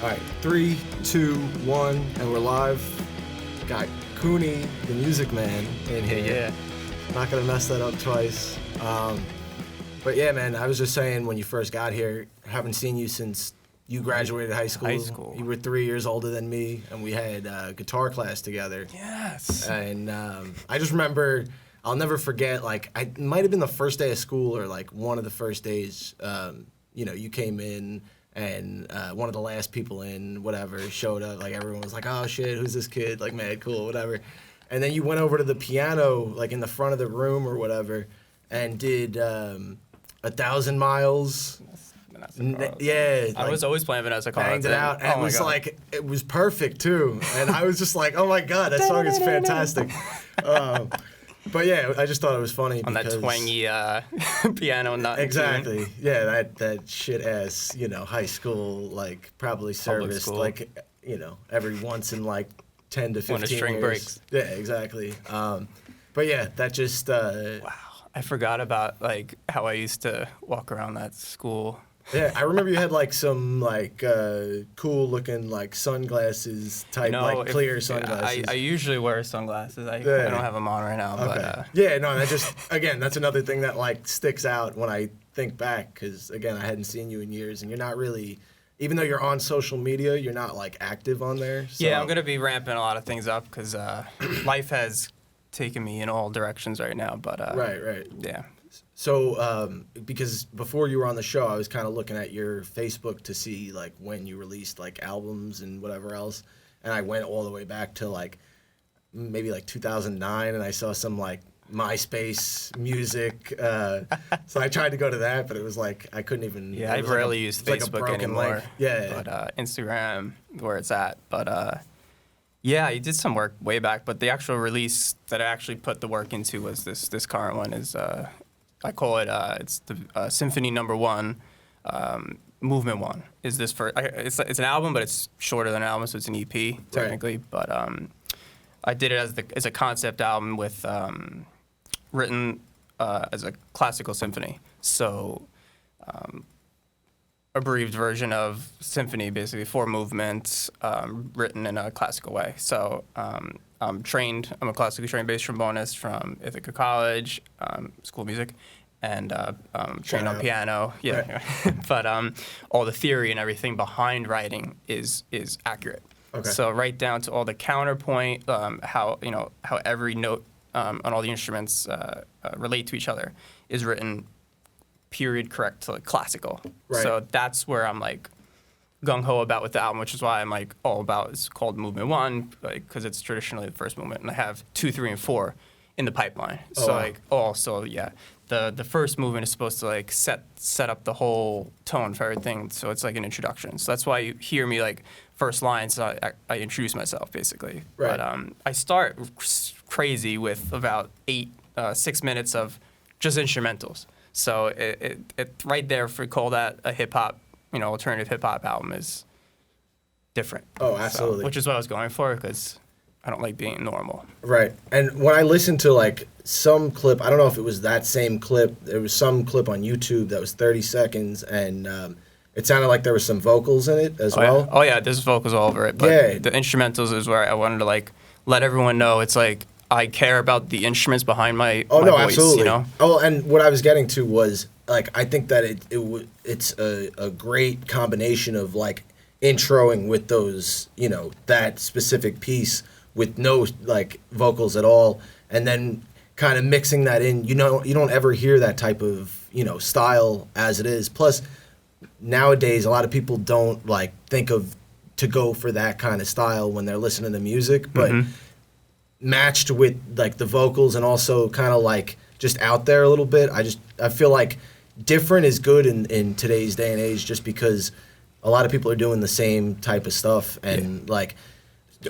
All right, 3, 2, 1, and we're live. Got Cooney, the music man, in here. Yeah. Not gonna mess that up twice. But yeah, man, I was just saying when you first got here, haven't seen you since you graduated high school. You were 3 years older than me, and we had guitar class together. Yes. And I just remember, I'll never forget, like, it might have been the first day of school or, like, one of the first days, you came in, and one of the last people in, whatever, showed up. Like, everyone was like, oh, shit, who's this kid? Like, mad cool, whatever. And then you went over to the piano, like, in the front of the room or whatever, and did 1,000 Miles. Yeah. I was always playing Vanessa Carlton. Banged it out. And it was like, it was perfect, too. And I was just like, oh, my God, that song is fantastic. But yeah, I just thought it was funny on because that twangy piano nut. Exactly. Yeah, that shit ass, high school, like, probably serviced like, every once in like 10 to 15 when a string years. breaks. Yeah, exactly. But yeah, that just wow. I forgot about like how I used to walk around that school. Yeah, I remember you had like some like cool looking like sunglasses type, like clear sunglasses. I usually wear sunglasses. I don't have them on right now. Okay. But, yeah, no, that just, again, that's another thing that like sticks out when I think back because, again, I hadn't seen you in years and you're not really, even though you're on social media, you're not like active on there. So. Yeah, I'm going to be ramping a lot of things up because life has taken me in all directions right now. But Right. Yeah. So, because before you were on the show, I was kind of looking at your Facebook to see like when you released like albums and whatever else, and I went all the way back to like maybe like 2009, and I saw some like MySpace music. So I tried to go to that, but it was like I couldn't even. Yeah, I rarely use Facebook anymore. Link. Yeah. But Instagram, where it's at. But yeah, you did some work way back, but the actual release that I actually put the work into was this current one. Is I call it it's the Symphony No. 1, Movement 1. Is this for? It's an album, but it's shorter than an album, so it's an EP technically. Right. But I did it as a concept album with written as a classical symphony. So abbreviated version of symphony, basically 4 movements written in a classical way. So I'm a classically trained bass trombonist from Ithaca College, School of Music, and trained on piano. Yeah, right. But all the theory and everything behind writing is accurate. Okay. So right down to all the counterpoint, how every note on all the instruments relate to each other is written period correct to like classical. Right. So that's where I'm like gung-ho about with the album, which is why I'm like all about, it's called Movement 1, like, because it's traditionally the first movement, and I have 2, 3, and 4 in the pipeline. Oh, so wow. like yeah, the first movement is supposed to like set up the whole tone for everything, so it's like an introduction. So that's why you hear me like first line, so I introduce myself basically. Right. But I start crazy with about 6 minutes of just instrumentals. So it right there, if we call that a hip hop, alternative hip hop album, is different. Oh, absolutely. So, which is what I was going for because I don't like being normal. Right. And when I listened to like some clip, I don't know if it was that same clip. There was some clip on YouTube that was 30 seconds, and it sounded like there was some vocals in it as well. Yeah. Oh yeah, there's vocals all over it. But the instrumentals is where I wanted to like let everyone know it's like I care about the instruments behind my voice, absolutely. Oh, and what I was getting to was like I think that it's a great combination of like introing with those, that specific piece with no like vocals at all, and then kind of mixing that in. You don't ever hear that type of style as it is. Plus, nowadays a lot of people don't like think of to go for that kind of style when they're listening to music, but. Mm-hmm. Matched with like the vocals and also kind of like just out there a little bit. I feel like different is good in today's day and age just because a lot of people are doing the same type of stuff. And like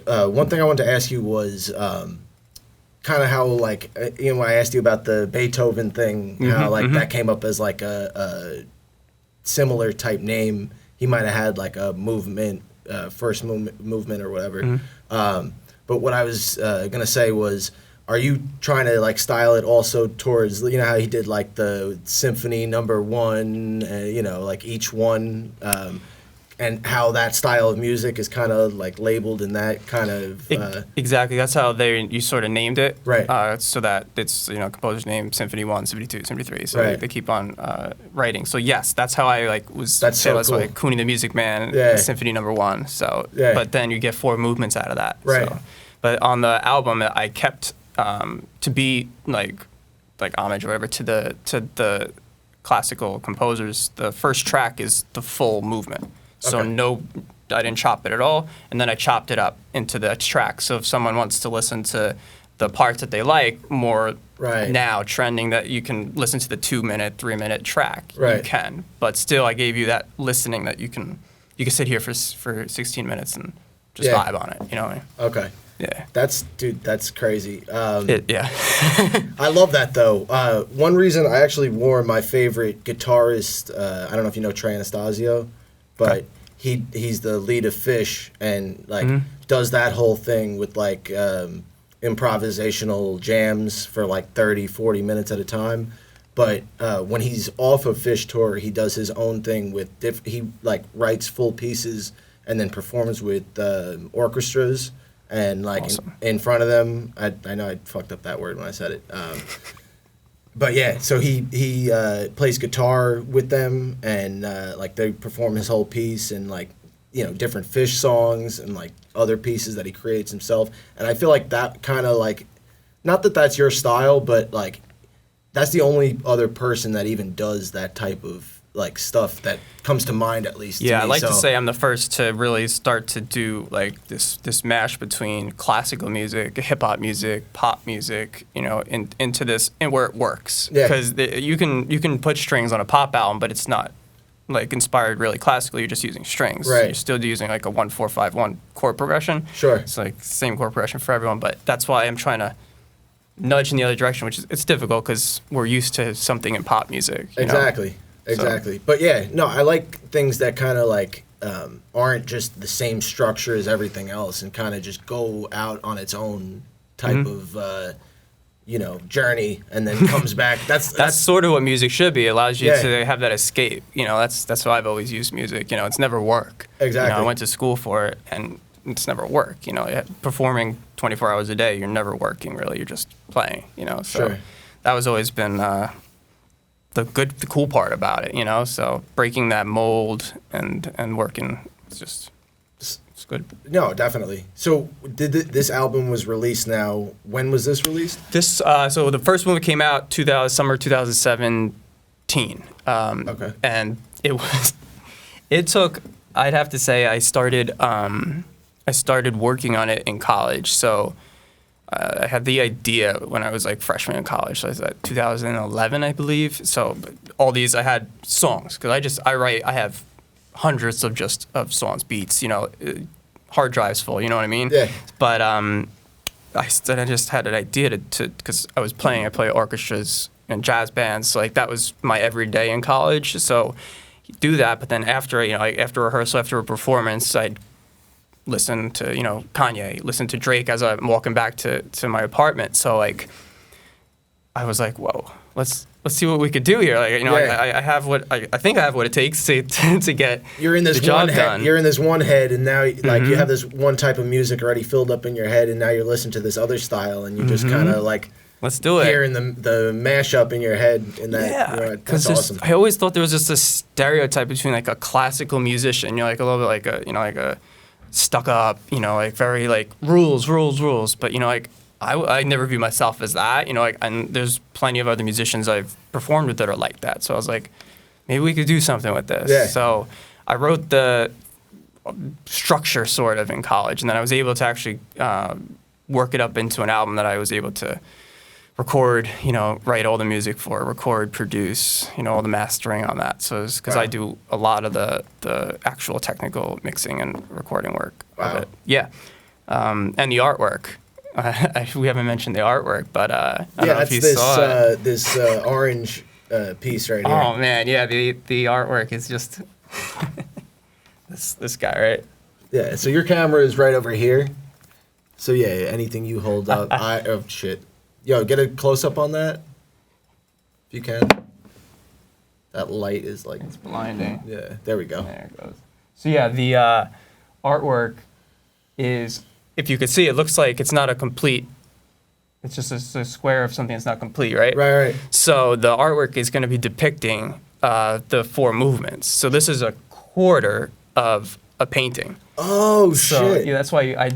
one thing I wanted to ask you was kind of how like, when I asked you about the Beethoven thing, how like that came up as like a similar type name. He might have had like a movement, first movement or whatever. But what I was gonna say was, are you trying to like style it also towards how he did like the Symphony No. 1, like each one and how that style of music is kind of like labeled in that kind of exactly. That's how you sort of named it, right? So that it's composer's name Symphony 1, Symphony 2, Symphony 3. So right. they keep on writing. So yes, that's how I like was. That's so that's cool. why Cooney the Music Man, Symphony Number 1. So but then you get 4 movements out of that. Right. So. But on the album, I kept to be like homage or whatever to the classical composers. The first track is the full movement. So I didn't chop it at all, and then I chopped it up into the track. So if someone wants to listen to the parts that they like more now trending, that you can listen to the 2-minute, 3-minute track. You can, but still I gave you that listening that you can sit here for 16 minutes and just vibe on it. You know what I mean? Okay. Yeah. That's crazy. Yeah. I love that though. One reason I actually wore my favorite guitarist, I don't know if you know Trey Anastasio, but he's the lead of Fish and like does that whole thing with like improvisational jams for like 30, 40 minutes at a time. But when he's off of Fish tour, he does his own thing with he like writes full pieces and then performs with orchestras. And like awesome. in front of them, I know I fucked up that word when I said it, but yeah. So he plays guitar with them, and like they perform his whole piece, and like different Fish songs and like other pieces that he creates himself. And I feel like that kind of like, not that that's your style, but like that's the only other person that even does that type of like stuff that comes to mind, at least. Yeah, to me. I like to say I'm the first to really start to do like this mash between classical music, hip hop music, pop music, into this and where it works. Because you can put strings on a pop album, but it's not like inspired really classically. You're just using strings. Right. You're still using like a 1-4-5-1 chord progression. Sure. It's like the same chord progression for everyone, but that's why I'm trying to nudge in the other direction, which is it's difficult because we're used to something in pop music. Exactly. Exactly. So. But yeah, no, I like things that kind of like aren't just the same structure as everything else and kind of just go out on its own type of, journey and then comes back. That's sort of what music should be. It allows you to have that escape. That's why I've always used music. It's never work. Exactly. I went to school for it and it's never work. Performing 24 hours a day, you're never working really. You're just playing, So sure. That was always been... the cool part about it, so breaking that mold and working, it's good. No, definitely. So this album was released now, when was this released? So the first one came out summer 2017. Okay. And it took, I'd have to say I started working on it in college, so I had the idea when I was like freshman in college. So I was at 2011, I believe. So all these, I had songs because I have hundreds of songs, beats, hard drives full. You know what I mean? Yeah. But I just had an idea to because I play orchestras and jazz bands. So like that was my everyday in college. So do that, but then after after rehearsal, after a performance, I'd listen to Kanye, listen to Drake as I'm walking back to my apartment. So like I was like, whoa, let's see what we could do here. Like I have I think I have what it takes to get the job done. You're in this one head, and now like you have this one type of music already filled up in your head, and now you're listening to this other style, and you just kind of like let's do it. Hearing the mashup in your head, and that that's awesome. I always thought there was just a stereotype between like a classical musician, like a little bit like a stuck up, like very like rules, but like I never view myself as that, and there's plenty of other musicians I've performed with that are like that. So I was like, maybe we could do something with this. Yeah. So I wrote the structure sort of in college, and then I was able to actually work it up into an album that I was able to record, write all the music for, record, produce, all the mastering on that. So it's because I do a lot of the actual technical mixing and recording work of it. Yeah. And the artwork. We haven't mentioned the artwork, but I don't know if you saw it. This orange piece right here. Oh man, yeah, the artwork is just this guy, right? Yeah, so your camera is right over here. So yeah, anything you hold up, oh shit. Yo, get a close up on that, if you can. That light is like... It's blinding. Yeah, there we go. There it goes. So yeah, the artwork is, if you could see, it looks like it's not a complete. It's just a square of something that's not complete, right? Right. So the artwork is going to be depicting the 4 movements. So this is a quarter of a painting. Oh, So shit. yeah, that's why I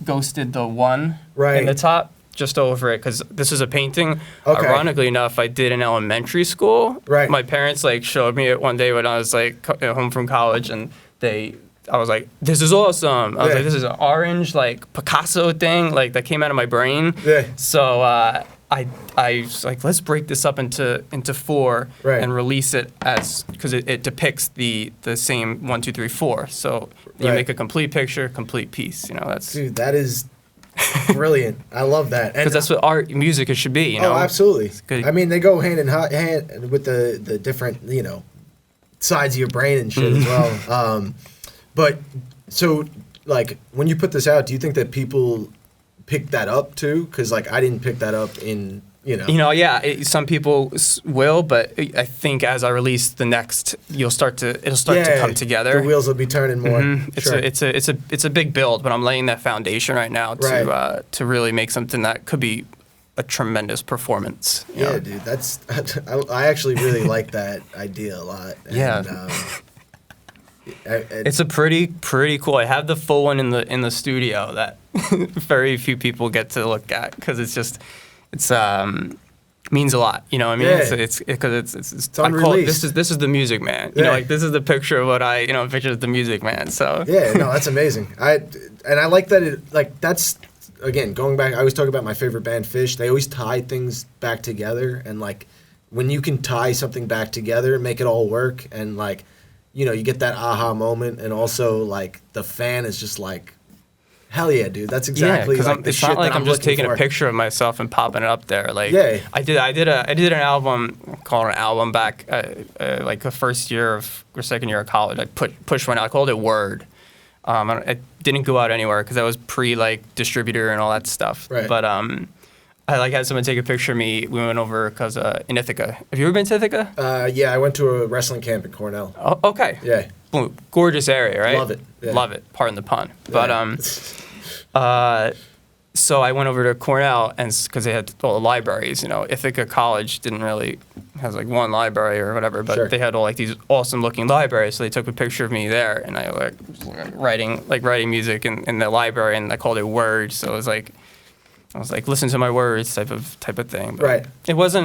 ghosted the 1 Right. in the top just over it, because this is a painting. Okay. Ironically enough, I did in elementary school. Right. My parents like showed me it one day when I was like home from college, and I was like, this is awesome. I was like, this is an orange like Picasso thing like that came out of my brain. Yeah. So I was like, let's break this up into 4 Right. and release it as, because it depicts the same 1, 2, 3, 4. So you Right. make a complete picture, complete piece. You know, that's Dude, that is brilliant. I love that. because that's what art, music, it should be. You know. Oh, absolutely. good. I mean, they go hand in hand with the different, sides of your brain and shit as well. But so, like, when you put this out, do you think that people pick that up too? Because, like, I didn't pick that up in, Yeah, some people will, but I think as I release the next, it'll start to come together. The wheels will be turning more. Mhm. Sure. It's a big build, but I'm laying that foundation right now to really make something that could be a tremendous performance. You Yeah, know? dude, that's I actually really like that idea a lot. Yeah. It's a pretty cool. I have the full one in the studio that very few people get to look at, because it's means a lot. You know what I mean? Yeah. It's because it's unreleased. I call it, this is the Music Man. You know, Yeah. like this is the picture of what picture of the Music Man. So Yeah, no, that's amazing. I like that that's, again, going back, I always talk about my favorite band, Fish. They always tie things back together, and like when you can tie something back together and make it all work, and like, you get that aha moment, and also like the fan is just like, hell yeah, dude, that's exactly because like the it's shit not like that I'm just taking looking a for. picture of myself and popping it up there. Like Yeah. I did an album, called an album back like the first year or second year of college. I pushed one out. I called it Word. It didn't go out anywhere because that was pre like distributor and all that stuff. Right. But I like had someone take a picture of me. We went over because in Ithaca. Have you ever been to Ithaca? Yeah, I went to a wrestling camp in Cornell. Oh, okay. Yeah. Boom. Gorgeous area, right? Love it. Yeah. Love it. Pardon the pun. Yeah. But so I went over to Cornell, and because they had all the libraries, Ithaca College didn't really has like one library or whatever, but Sure. they had all like these awesome looking libraries. So they took a picture of me there, and I was writing music in the library, and I called it Word. So I was like, listen to my words type of thing. But Right. It was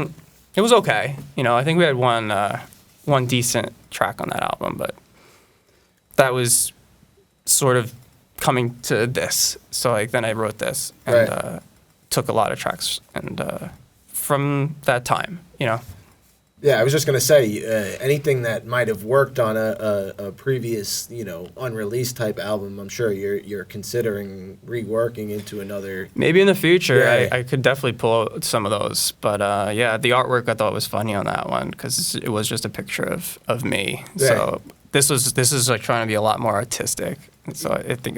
okay. I think we had one decent track on that album, but that was sort of coming to this. So like then I wrote this and Right. took a lot of tracks and from that time. Yeah, I was just gonna say anything that might have worked on a previous, unreleased type album. I'm sure you're considering reworking into another. Maybe in the future, Yeah. I could definitely pull out some of those. But yeah, the artwork I thought was funny on that one because it was just a picture of me. Yeah. So this is like trying to be a lot more artistic. And so I think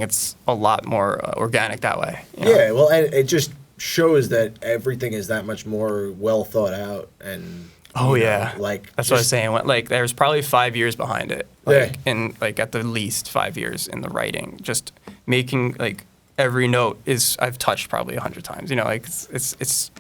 it's a lot more organic that way. Yeah, well, and it just shows that everything is that much more well thought out and. Oh you know, yeah, like that's what I was saying. Like there's probably 5 years behind it. Yeah. In like at the least 5 years in the writing, just making like every note I've touched probably 100 times. Like it's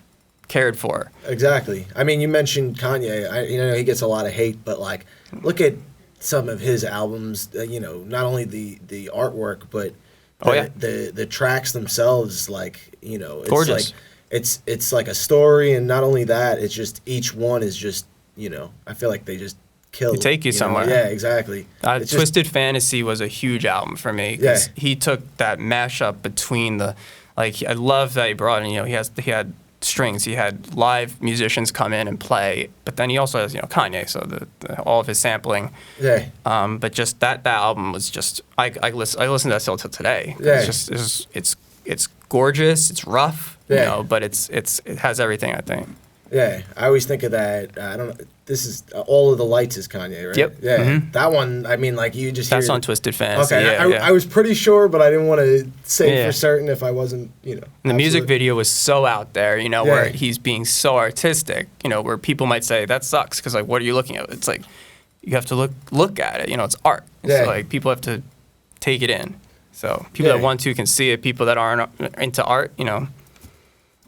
cared for. Exactly. I mean, you mentioned Kanye. He gets a lot of hate, but like, look at some of his albums. Not only the artwork, but the tracks themselves. Like, it's gorgeous. Like, it's like a story, and not only that, it's just each one is just I feel like they just kill. They take you somewhere. Yeah, exactly. It's Twisted Fantasy was a huge album for me because he took that mashup between I love that he brought in. He had strings. He had live musicians come in and play, but then he also has Kanye, so all of his sampling. Yeah. But just that album was just I listen to that still till today. Yeah. It's gorgeous. It's rough. Yeah. But it has everything, I think. Yeah, I always think of that. I don't know. This is All of the Lights is Kanye, right? Yep. Yeah. Mhm. That one. I mean, like you just. That's hear on Twisted Fantasy. Okay, Yeah, I was pretty sure, but I didn't want to say Yeah. for certain if I wasn't, And the music video was so out there, Yeah. where he's being so artistic, where people might say that sucks because like, what are you looking at? It's like you have to look at it. You know, it's art. Yeah. So like people have to take it in. So people that want to can see it. People that aren't into art, you know.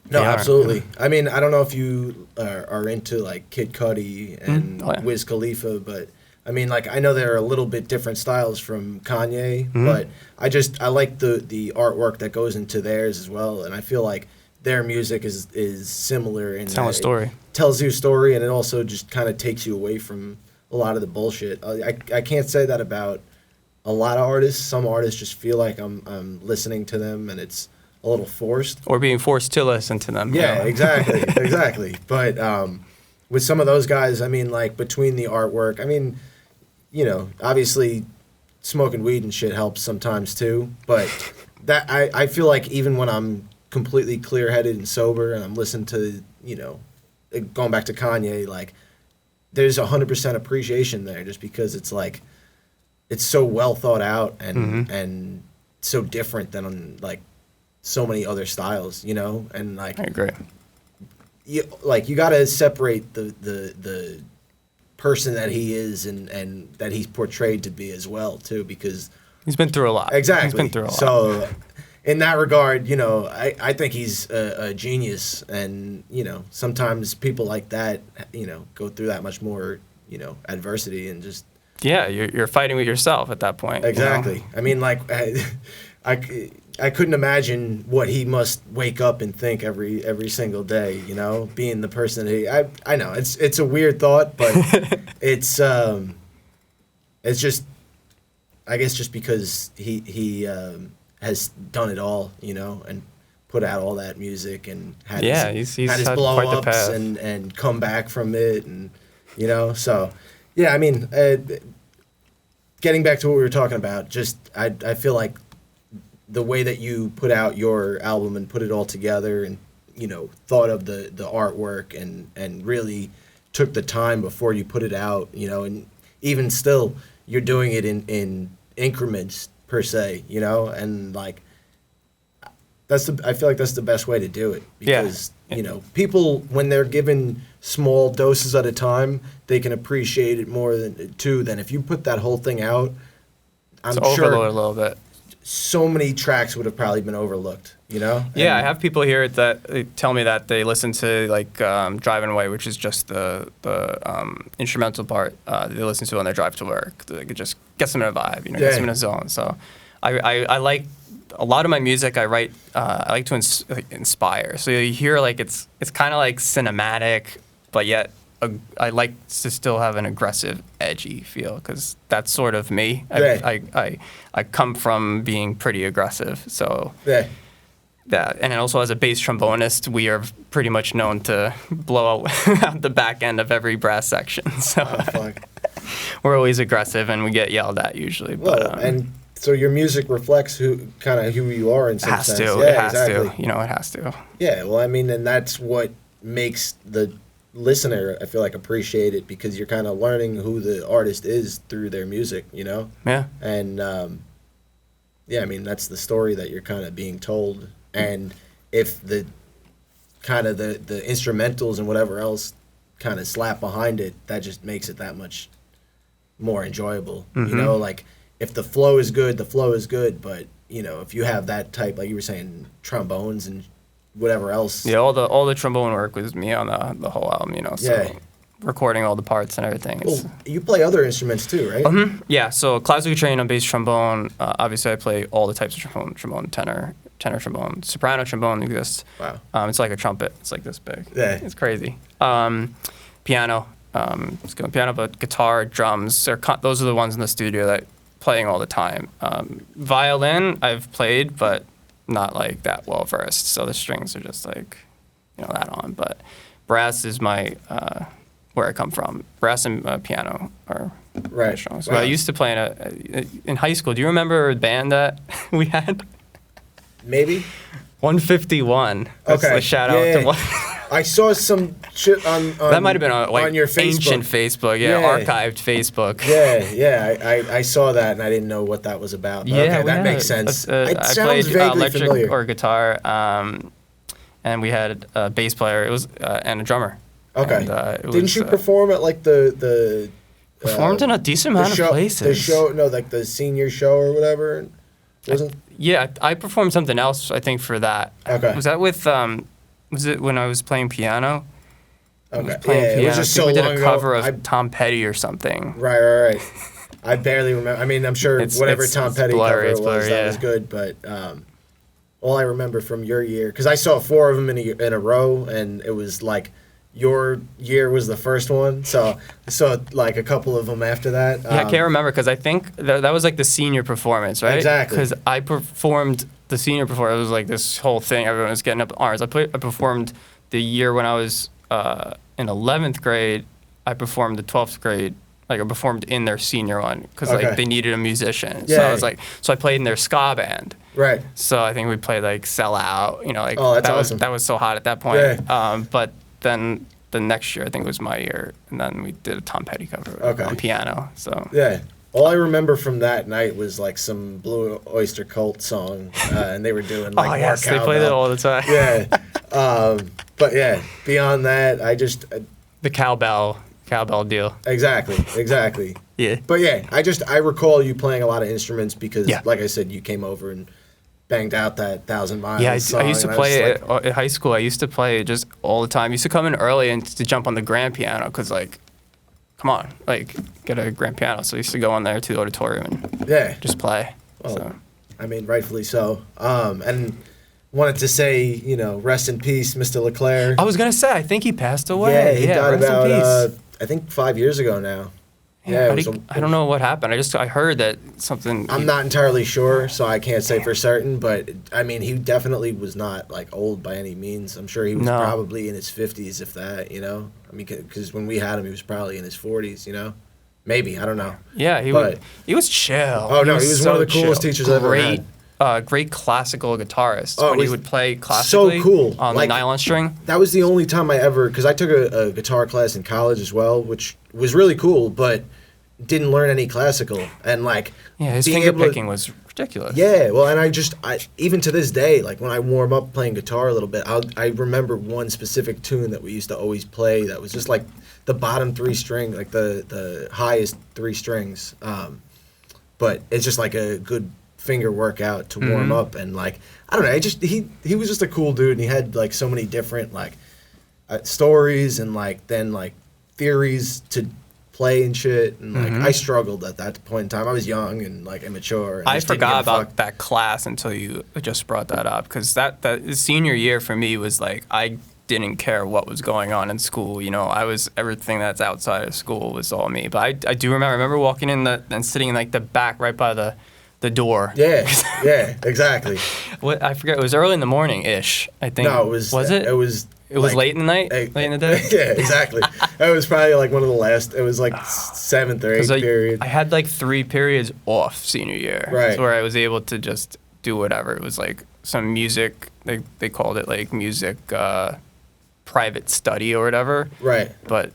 No, absolutely. I mean, I don't know if you are into like Kid Cudi and Wiz Khalifa, but I mean, like I know they're a little bit different styles from Kanye, but I like the artwork that goes into theirs as well, and I feel like their music is similar in telling a story. It tells you a story, and it also just kind of takes you away from a lot of the bullshit. I can't say that about a lot of artists. Some artists just feel like I'm listening to them, and it's a little forced. Or being forced to listen to them. Yeah, you know? exactly, exactly. But with some of those guys, I mean, like between the artwork, I mean, you know, obviously smoking weed and shit helps sometimes too. But that I feel like even when I'm completely clear-headed and sober and I'm listening to, you know, going back to Kanye, like there's 100% appreciation there just because it's like it's so well thought out and so different than on like so many other styles, you know, and like I agree. You got to separate the person that he is and that he's portrayed to be as well too, because he's been through a lot. Exactly. He's been through a lot. So in that regard, you know, I think he's a genius, and you know, sometimes people like that, you know, go through that much more, you know, adversity and just you're fighting with yourself at that point. Exactly. You know? I mean, like I couldn't imagine what he must wake up and think every single day, you know, being the person that I know it's a weird thought, but it's just, I guess just because he has done it all, you know, and put out all that music and had he's had his had blow quite the ups path. and come back from it, and you know, so yeah, I mean, getting back to what we were talking about, just I feel like the way that you put out your album and put it all together and, you know, thought of the artwork and really took the time before you put it out, you know, and even still you're doing it in increments per se, you know, and like I feel like that's the best way to do it, because you know, people when they're given small doses at a time, they can appreciate it more than if you put that whole thing out. I'm sure overload a little bit. So many tracks would have probably been overlooked, you know? Yeah, I have people here that they tell me that they listen to like Driving Away, which is just the instrumental part. They listen to on their drive to work. It just gets them in a vibe, you know, gets them in a zone. So I like a lot of my music. I write. I like to inspire. So you hear like it's kind of like cinematic, but yet I like to still have an aggressive, edgy feel, because that's sort of me. I come from being pretty aggressive, so that. And also as a bass trombonist, we are pretty much known to blow out the back end of every brass section. So we're always aggressive, and we get yelled at usually. Well, and so your music reflects who you are in some sense. It has to. You know, it has to. Yeah. Well, I mean, and that's what makes the listener, I feel like, appreciate it, because you're kind of learning who the artist is through their music, you know? Yeah. And yeah, I mean, that's the story that you're kind of being told. And if the kind of the instrumentals and whatever else kind of slap behind it, that just makes it that much more enjoyable. You know, like if the flow is good, the flow is good, but you know, if you have that type, like you were saying, trombones and whatever else. Yeah, all the trombone work was me on the whole album, you know. So recording all the parts and everything. Well, you play other instruments too, right? Yeah, so classically trained on bass trombone. Obviously, I play all the types of trombone, tenor trombone, soprano trombone exists. Wow. It's like a trumpet. It's like this big. Yeah. It's crazy. Piano. It's good piano, but guitar, drums. Those are the ones in the studio that playing all the time. Violin, I've played, but not like that well versed, so the strings are just like, you know, that on. But brass is my where I come from. Brass and piano are right. Strong. So I used to play in high school. Do you remember a band that we had? Maybe 151. That's okay. A shout out to one. I saw some shit on that might have been on your Facebook. Ancient Facebook, archived Facebook. Yeah. I saw that and I didn't know what that was about. But okay, that makes sense. It I sounds played vaguely electric familiar. or guitar, and we had a bass player. It was and a drummer. Okay. And, didn't you perform at like the Performed in a decent amount of places. The show, no, like the senior show or whatever. Wasn't? Yeah, I performed something else, I think, for that. Okay. Was that with, was it when I was playing piano? Okay. It was just so we did long a cover ago. of Tom Petty or something. Right. I barely remember. I mean, I'm sure whatever it's Tom Petty blurry, cover it was, that was good. But all I remember from your year, because I saw 4 of them in a row, and it was like your year was the first one. So I saw like a couple of them after that. Yeah, I can't remember because I think that was like the senior performance, right? Exactly. Because I performed the senior performance. It was like this whole thing. Everyone was getting up arms. I performed the year when I was in 11th grade. I performed the 12th grade. Like I performed in their senior one because like they needed a musician. Yeah. So I was like, so I played in their ska band. Right. So I think we played like Sell Out. You know, like that's awesome. that was so hot at that point. Yeah. But then the next year I think was my year, and then we did a Tom Petty cover on piano. So yeah. All I remember from that night was like some Blue Oyster Cult song, and they were doing like oh yes, they played it all the time. Yeah. But yeah, beyond that, I just the cowbell deal. Exactly. Yeah. But yeah, I recall you playing a lot of instruments because, like I said, you came over and banged out that 1,000 Miles. Yeah, song, I used to play it at high school. I used to play just all the time. I used to come in early and to jump on the grand piano because, like, come on, like, get a grand piano. So I used to go on there to the auditorium and just play. Well, so. I mean, rightfully so. And wanted to say, you know, rest in peace, Mr. LeClaire. I was going to say, I think he passed away. Yeah, he died rest about, in peace. I think 5 years ago now. Yeah, I don't know what happened. I heard that something. I'm not entirely sure, so I can't say for certain. But I mean, he definitely was not like old by any means. I'm sure he was probably in his 50s, if that. You know, I mean, because when we had him, he was probably in his 40s. You know, maybe I don't know. Yeah, he was chill. Oh no, he was one of the coolest teachers I've ever had. Great classical guitarist. When he would play classically so cool. on the nylon string. That was the only time I ever, because I took a guitar class in college as well, which was really cool, but didn't learn any classical. And like, his finger picking was ridiculous. Yeah, well, and I even to this day, like when I warm up playing guitar a little bit, I remember one specific tune that we used to always play that was just like the bottom 3 string, like the highest 3 strings. But it's just like a good finger workout to warm up, and like I don't know, he was just a cool dude, and he had like so many different like stories and like then like theories to play and shit, and like I struggled at that point in time. I was young and like immature. And I forgot about that class until you just brought that up, because that senior year for me was like I didn't care what was going on in school. You know, I was everything that's outside of school was all me. But I do remember walking in and sitting in like the back right by the door. Yeah, exactly. What I forget, it was early in the morning ish. I think. No, it was. Was it? It was. It was late in the night, late in the day. Yeah, exactly. It was probably like one of the last. It was like 7th or 8th period. I had like 3 periods off senior year, right? Where I was able to just do whatever. It was like some music. They called it like music private study or whatever. Right. But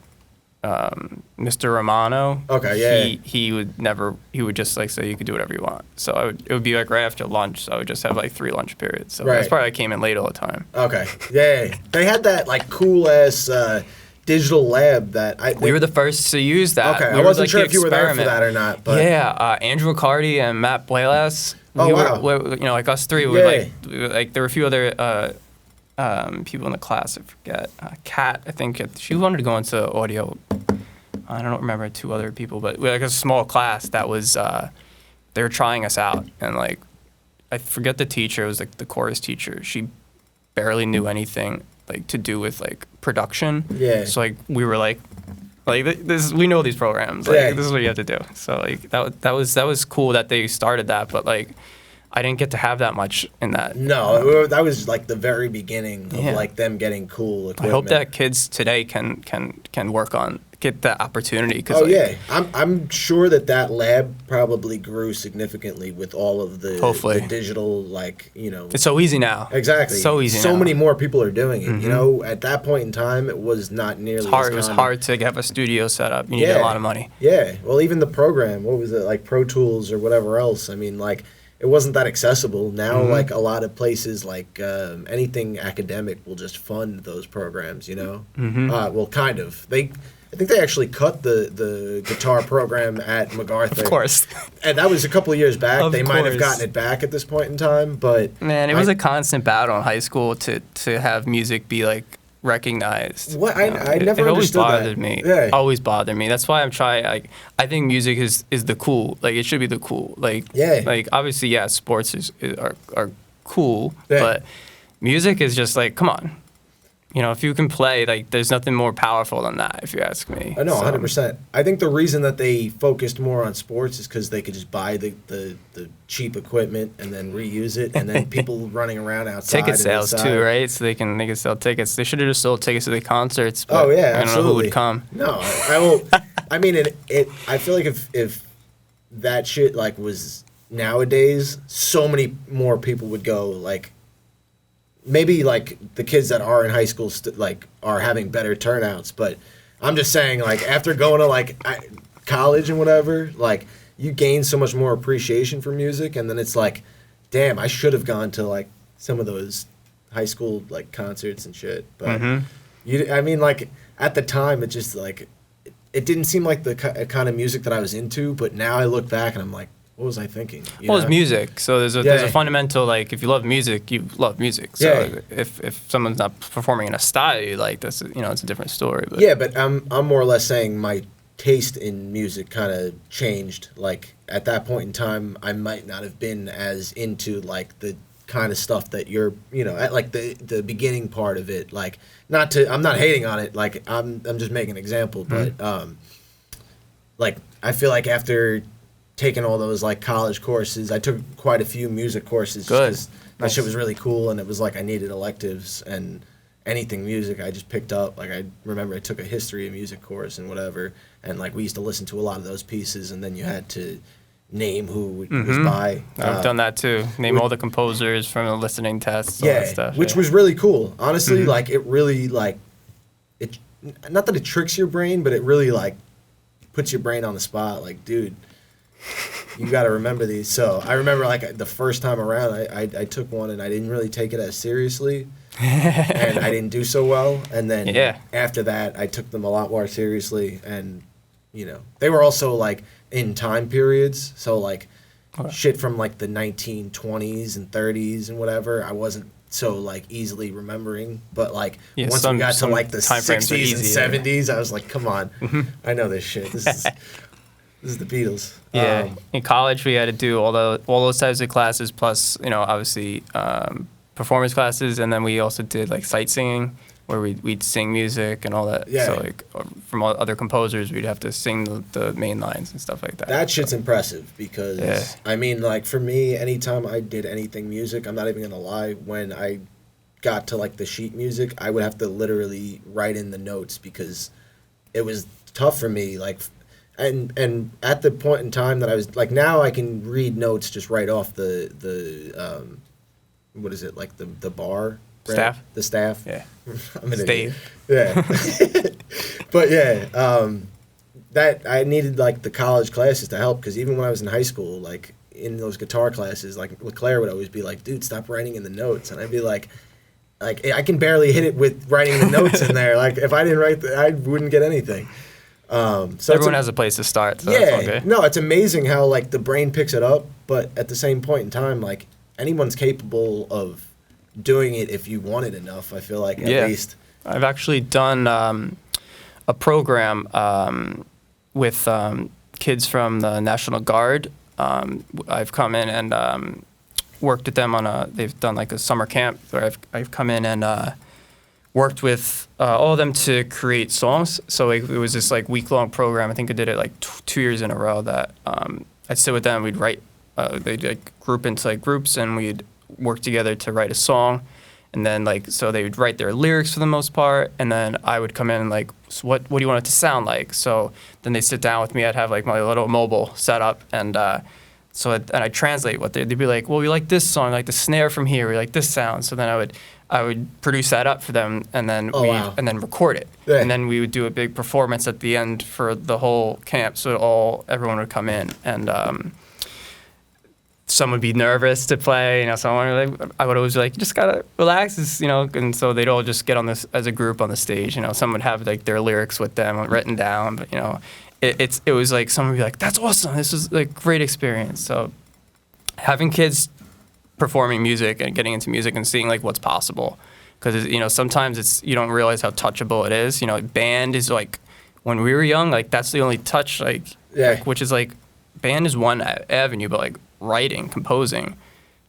Mr. Romano. Okay, yeah. He would just like say you could do whatever you want. So it would be like right after lunch. So I would just have like 3 lunch periods. So that's probably I came in late all the time. Okay, yeah. They had that like cool ass digital lab that we were the first to use that. Okay, I wasn't sure if you were there for that or not. But yeah, Andrew Riccardi and Matt Blaylas. Wow. You know, like us 3. We were like there were a few other people in the class. I forget. Kat, I think she wanted to go into audio. I don't remember 2 other people, but we had like a small class that was they were trying us out, and like I forget the teacher. It was like the chorus teacher. She barely knew anything like to do with like production. Yeah. So like we were like this. We know these programs. Like this is what you have to do. So like that was cool that they started that, but like I didn't get to have that much in that. No, that was like the very beginning of like them getting cool equipment. I hope that kids today can get that opportunity. I'm sure that lab probably grew significantly with all of the digital, like, you know. It's so easy now. Exactly. So easy so now. many more people are doing it. You know, at that point in time, it was not nearly as common. It was hard to have a studio set up. You needed a lot of money. Yeah. Well, even the program, what was it, like Pro Tools or whatever else? I mean, like, it wasn't that accessible. Now, like, a lot of places, like, anything academic will just fund those programs, you know? Well, kind of. I think they actually cut the guitar program at MacArthur. Of course. And that was a couple of years back. Of They might have course. gotten it back at this point in time, but Man, it was a constant battle in high school to have music be like recognized. What? You know, I never it always understood bothered that. me. Yeah. Always bothered me. That's why I'm trying. Like, I think music is the cool. Like, it should be the cool. Like, Yeah. Like, obviously, yeah, sports are cool, Yeah. but music is just like, come on. You know, if you can play, like, there's nothing more powerful than that, if you ask me. I know, So, 100%. I think the reason that they focused more on sports is because they could just buy the cheap equipment and then reuse it, and then people running around outside. Ticket and sales inside. too, right? So they can sell tickets. They should have just sold tickets to the concerts. But Oh yeah, I don't absolutely. know who would come. No, I will. I mean, I feel like if that shit like was nowadays, so many more people would go. Like, maybe like the kids that are in high school like are having better turnouts, but I'm just saying, like, after going to like college and whatever, like, you gain so much more appreciation for music, and then it's like, damn, I should have gone to like some of those high school like concerts and shit. But I mean, like, at the time, it just like it didn't seem like the kind of music that I was into. But now I look back and I'm like, what was I thinking? You Well, it's know? music. So there's a fundamental, like, if you love music, you love music. So Yeah. if someone's not performing in a style you like, that's, you know, it's a different story. But Yeah, but I'm more or less saying my taste in music kind of changed. Like, at that point in time, I might not have been as into like the kind of stuff that you're, you know, at like the beginning part of it. Like, I'm not hating on it. Like, I'm just making an example, but like, I feel like after taking all those like college courses, I took quite a few music courses. Good. Just 'cause that shit was really cool, and it was like I needed electives, and anything music I just picked up. Like, I remember I took a history of music course and whatever, and like we used to listen to a lot of those pieces, and then you had to name who it was by. I've done that too. Name all the composers from the listening tests, all that stuff. Which was really cool. Honestly, like, it really like it. Not that it tricks your brain, but it really like puts your brain on the spot. Like, dude, you got to remember these. So I remember like the first time around, I took one and I didn't really take it as seriously, and I didn't do so well. And then after that, I took them a lot more seriously, and you know, they were also like in time periods. So like shit from like the 1920s and 30s and whatever, I wasn't so like easily remembering. But like once we got to like the 60s and 70s, I was like, come on, I know this shit. This is the Beatles. Yeah. In college, we had to do all those types of classes, plus, you know, obviously performance classes, and then we also did like sight singing, where we'd sing music and all that. Yeah. So like from other composers, we'd have to sing the main lines and stuff like that. That shit's impressive because I mean, like, for me, anytime I did anything music, I'm not even gonna lie, when I got to like the sheet music, I would have to literally write in the notes because it was tough for me. Like, and at the point in time that I was like, now I can read notes just right off the what is it, like the bar, right? Staff? The staff. Yeah. I'm an idiot. Stave. Yeah. But yeah, that I needed like the college classes to help, because even when I was in high school, like in those guitar classes, like Claire would always be like, dude, stop writing in the notes. And I'd be like I can barely hit it with writing the notes in there. Like, if I didn't write I wouldn't get anything. So everyone has a place to start. So that's all good. No, it's amazing how like the brain picks it up, but at the same point in time, like, anyone's capable of doing it if you want it enough. I feel like, at least. I've actually done a program with kids from the National Guard. I've come in and worked with them on they've done like a summer camp where I've come in and worked with all of them to create songs. So it was this like week-long program. I think I did it like 2 years in a row that I'd sit with them, we'd write, they'd like group into like groups, and we'd work together to write a song. And then like, so they would write their lyrics for the most part, and then I would come in and like, so what do you want it to sound like? So then they'd sit down with me, I'd have like my little mobile set up, and I'd translate what they'd be like, well, we like this song, like the snare from here, we like this sound. So then I would produce that up for them, and then and then record it. Yeah. And then we would do a big performance at the end for the whole camp, so everyone would come in. And someone would be nervous to play, someone like I would always be like, you just gotta relax, and so they'd all just get on this as a group on the stage, someone would have like their lyrics with them written down, but it was like someone would be like, that's awesome, this is like great experience. So having kids performing music and getting into music and seeing like what's possible, because sometimes you don't realize how touchable it is. Band is like, when we were young, like that's the only touch, like which is like, band is one avenue, but like writing, composing,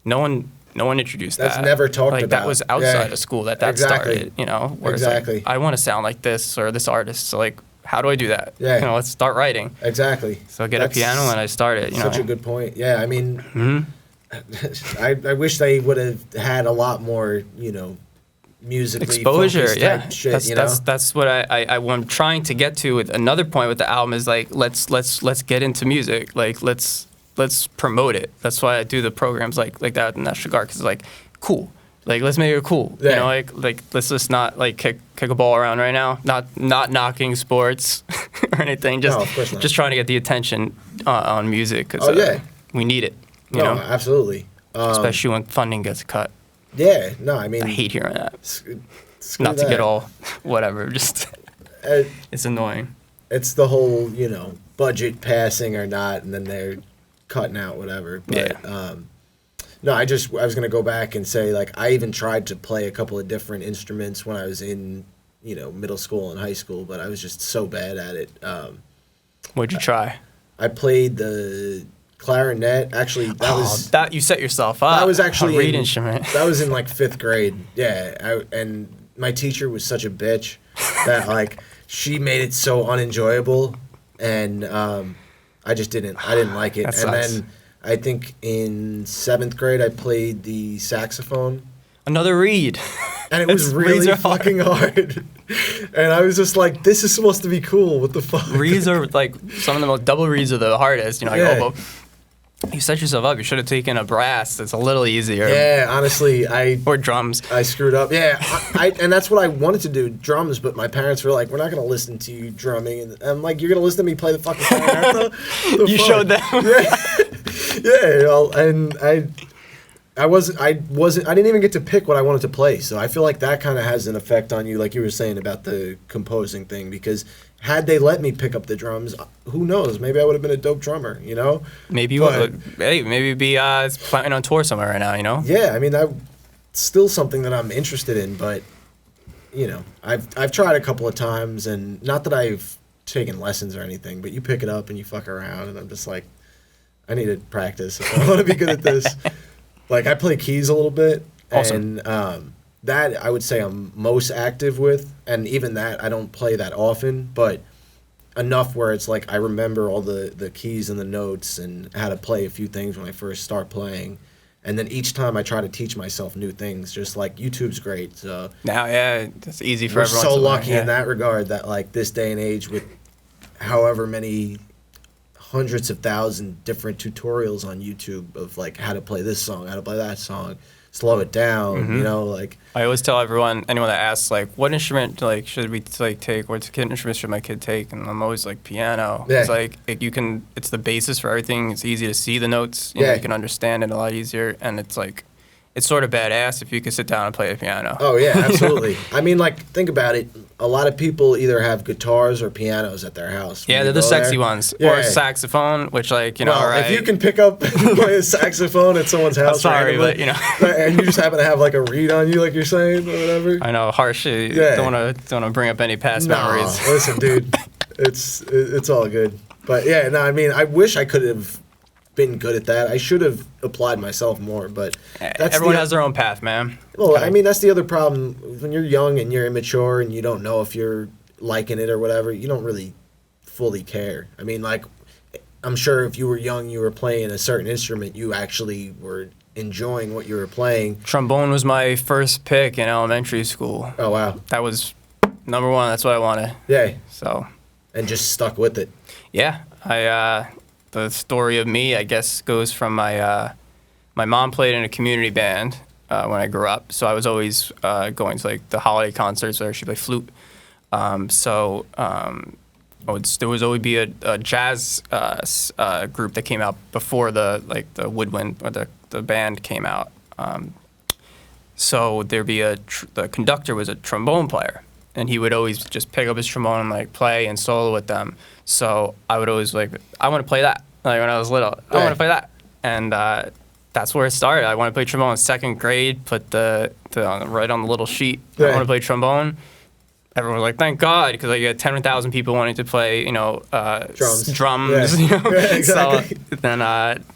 no one introduced that. That's never talked like, about. That was outside of school that exactly. started, where exactly. it's like, I want to sound like this or this artist, so like, how do I do that? Yeah. Let's start writing. Exactly. So I get a piano and I started, Such a good point. Yeah, I mean, I wish they would have had a lot more, musically exposure. Type shit, that's what I'm trying to get to with another point with the album is like, let's get into music. Like, let's promote it. That's why I do the programs like that in that regard, because it's like, cool. Like, let's make it cool. Yeah. Like let's just not like kick a ball around right now. Not knocking sports or anything. Just no, of course not. Just trying to get the attention on music, because we need it. You know, absolutely. Especially when funding gets cut. Yeah, no, I mean, I hate hearing that. Not to get all whatever, just it's annoying. It's the whole, budget passing or not, and then they're cutting out whatever. But no, I was gonna go back and say, like, I even tried to play a couple of different instruments when I was in, middle school and high school, but I was just so bad at it. What'd you try? I played the clarinet. Actually, that you set yourself up. That was actually a reed instrument. That was in like 5th grade. Yeah, and my teacher was such a bitch that like she made it so unenjoyable, and I didn't like it. That and sucks. then I think in 7th grade I played the saxophone. Another reed. And it was really fucking hard. And I was just like, this is supposed to be cool. What the fuck? Reeds are like, some of the most double reeds are the hardest. Oboe. You set yourself up. You should have taken a brass. It's a little easier. Yeah, honestly, or drums. I screwed up. Yeah, and that's what I wanted to do, drums. But my parents were like, "We're not gonna listen to you drumming." And I'm like, "You're gonna listen to me play the fucking clarinet?" You showed them. Yeah. Well, and I didn't even get to pick what I wanted to play. So I feel like that kind of has an effect on you, like you were saying about the composing thing, because had they let me pick up the drums, who knows? Maybe I would have been a dope drummer, Maybe you would. Hey, maybe you'd be playing on tour somewhere right now, Yeah, I mean, that's still something that I'm interested in, but, I've tried a couple of times, and not that I've taken lessons or anything, but you pick it up and you fuck around, and I'm just like, I need to practice if I want to be good at this. Like, I play keys a little bit, awesome. And that I would say I'm most active with, and even that I don't play that often, but enough where it's like I remember all the keys and the notes and how to play a few things when I first start playing. And then each time I try to teach myself new things, just like YouTube's great. So now, it's easy for we're everyone. So to lucky learn, in that regard that like this day and age with however many hundreds of thousand different tutorials on YouTube of like how to play this song, how to play that song, slow it down, like I always tell anyone that asks like, what instrument should we take, what instrument should my kid take, and I'm always like, piano. Yeah. It's like it's the basis for everything. It's easy to see the notes, you can understand it a lot easier, and it's like, it's sort of badass if you could sit down and play the piano. Oh yeah, absolutely. I mean, like, think about it. A lot of people either have guitars or pianos at their house. Yeah, they're the sexy ones. Yeah. Or a saxophone, which well, right. if you can pick up and play a saxophone at someone's house, I'm sorry, randomly, but and you just happen to have like a reed on you, like you're saying, or whatever. I know, harsh. Don't want to bring up any past memories. Listen, dude, it's all good. But yeah, no, I mean, I wish I could have been good at that. I should have applied myself more, but everyone has their own path, man. Well, I mean, that's the other problem. When you're young and you're immature and you don't know if you're liking it or whatever, you don't really fully care. I mean, like, I'm sure if you were young, you were playing a certain instrument, you actually were enjoying what you were playing. Trombone was my first pick in elementary school. Oh, wow. That was number one. That's what I wanted. Yeah. So. And just stuck with it. Yeah. The story of me, I guess, goes from my mom played in a community band when I grew up, so I was always going to like the holiday concerts where she played flute. there was always be a jazz group that came out before the woodwind or the band came out. So there'd be the conductor was a trombone player, and he would always just pick up his trombone and like play and solo with them. So I would always like, I want to play that. Like when I was little, I want to play that, and that's where it started. I want to play trombone in second grade. Put the right on the little sheet. I want to play trombone. Everyone was like, "Thank God," because like you had 10,000 people wanting to play, drums. Yeah. You know? Yeah, exactly. So then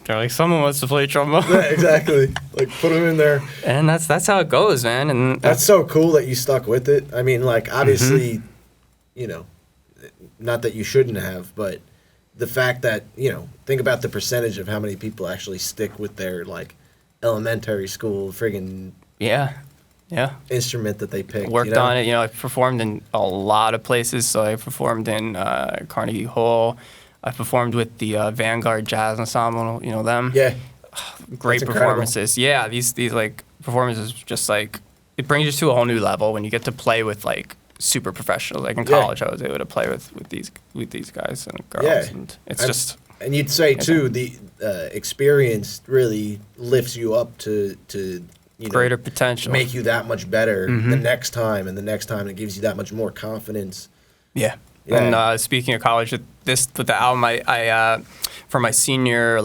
they're like, "Someone wants to play trombone." Yeah, exactly. Like put them in there. And that's how it goes, man. And that's so cool that you stuck with it. I mean, like obviously, not that you shouldn't have, but the fact that think about the percentage of how many people actually stick with their like elementary school friggin' instrument that they picked. Worked on it. I performed in a lot of places. So I performed in Carnegie Hall. I performed with the Vanguard Jazz Ensemble. You know them? Yeah. Great performances. Yeah, these like performances just like it brings you to a whole new level when you get to play with like super professionals. Like in college, I was able to play with these guys and girls. Yeah. And it's and you'd say too the experience really lifts you up to greater potential, make you that much better the next time and the next time. It gives you that much more confidence. Yeah. And speaking of college, with the album, I for my senior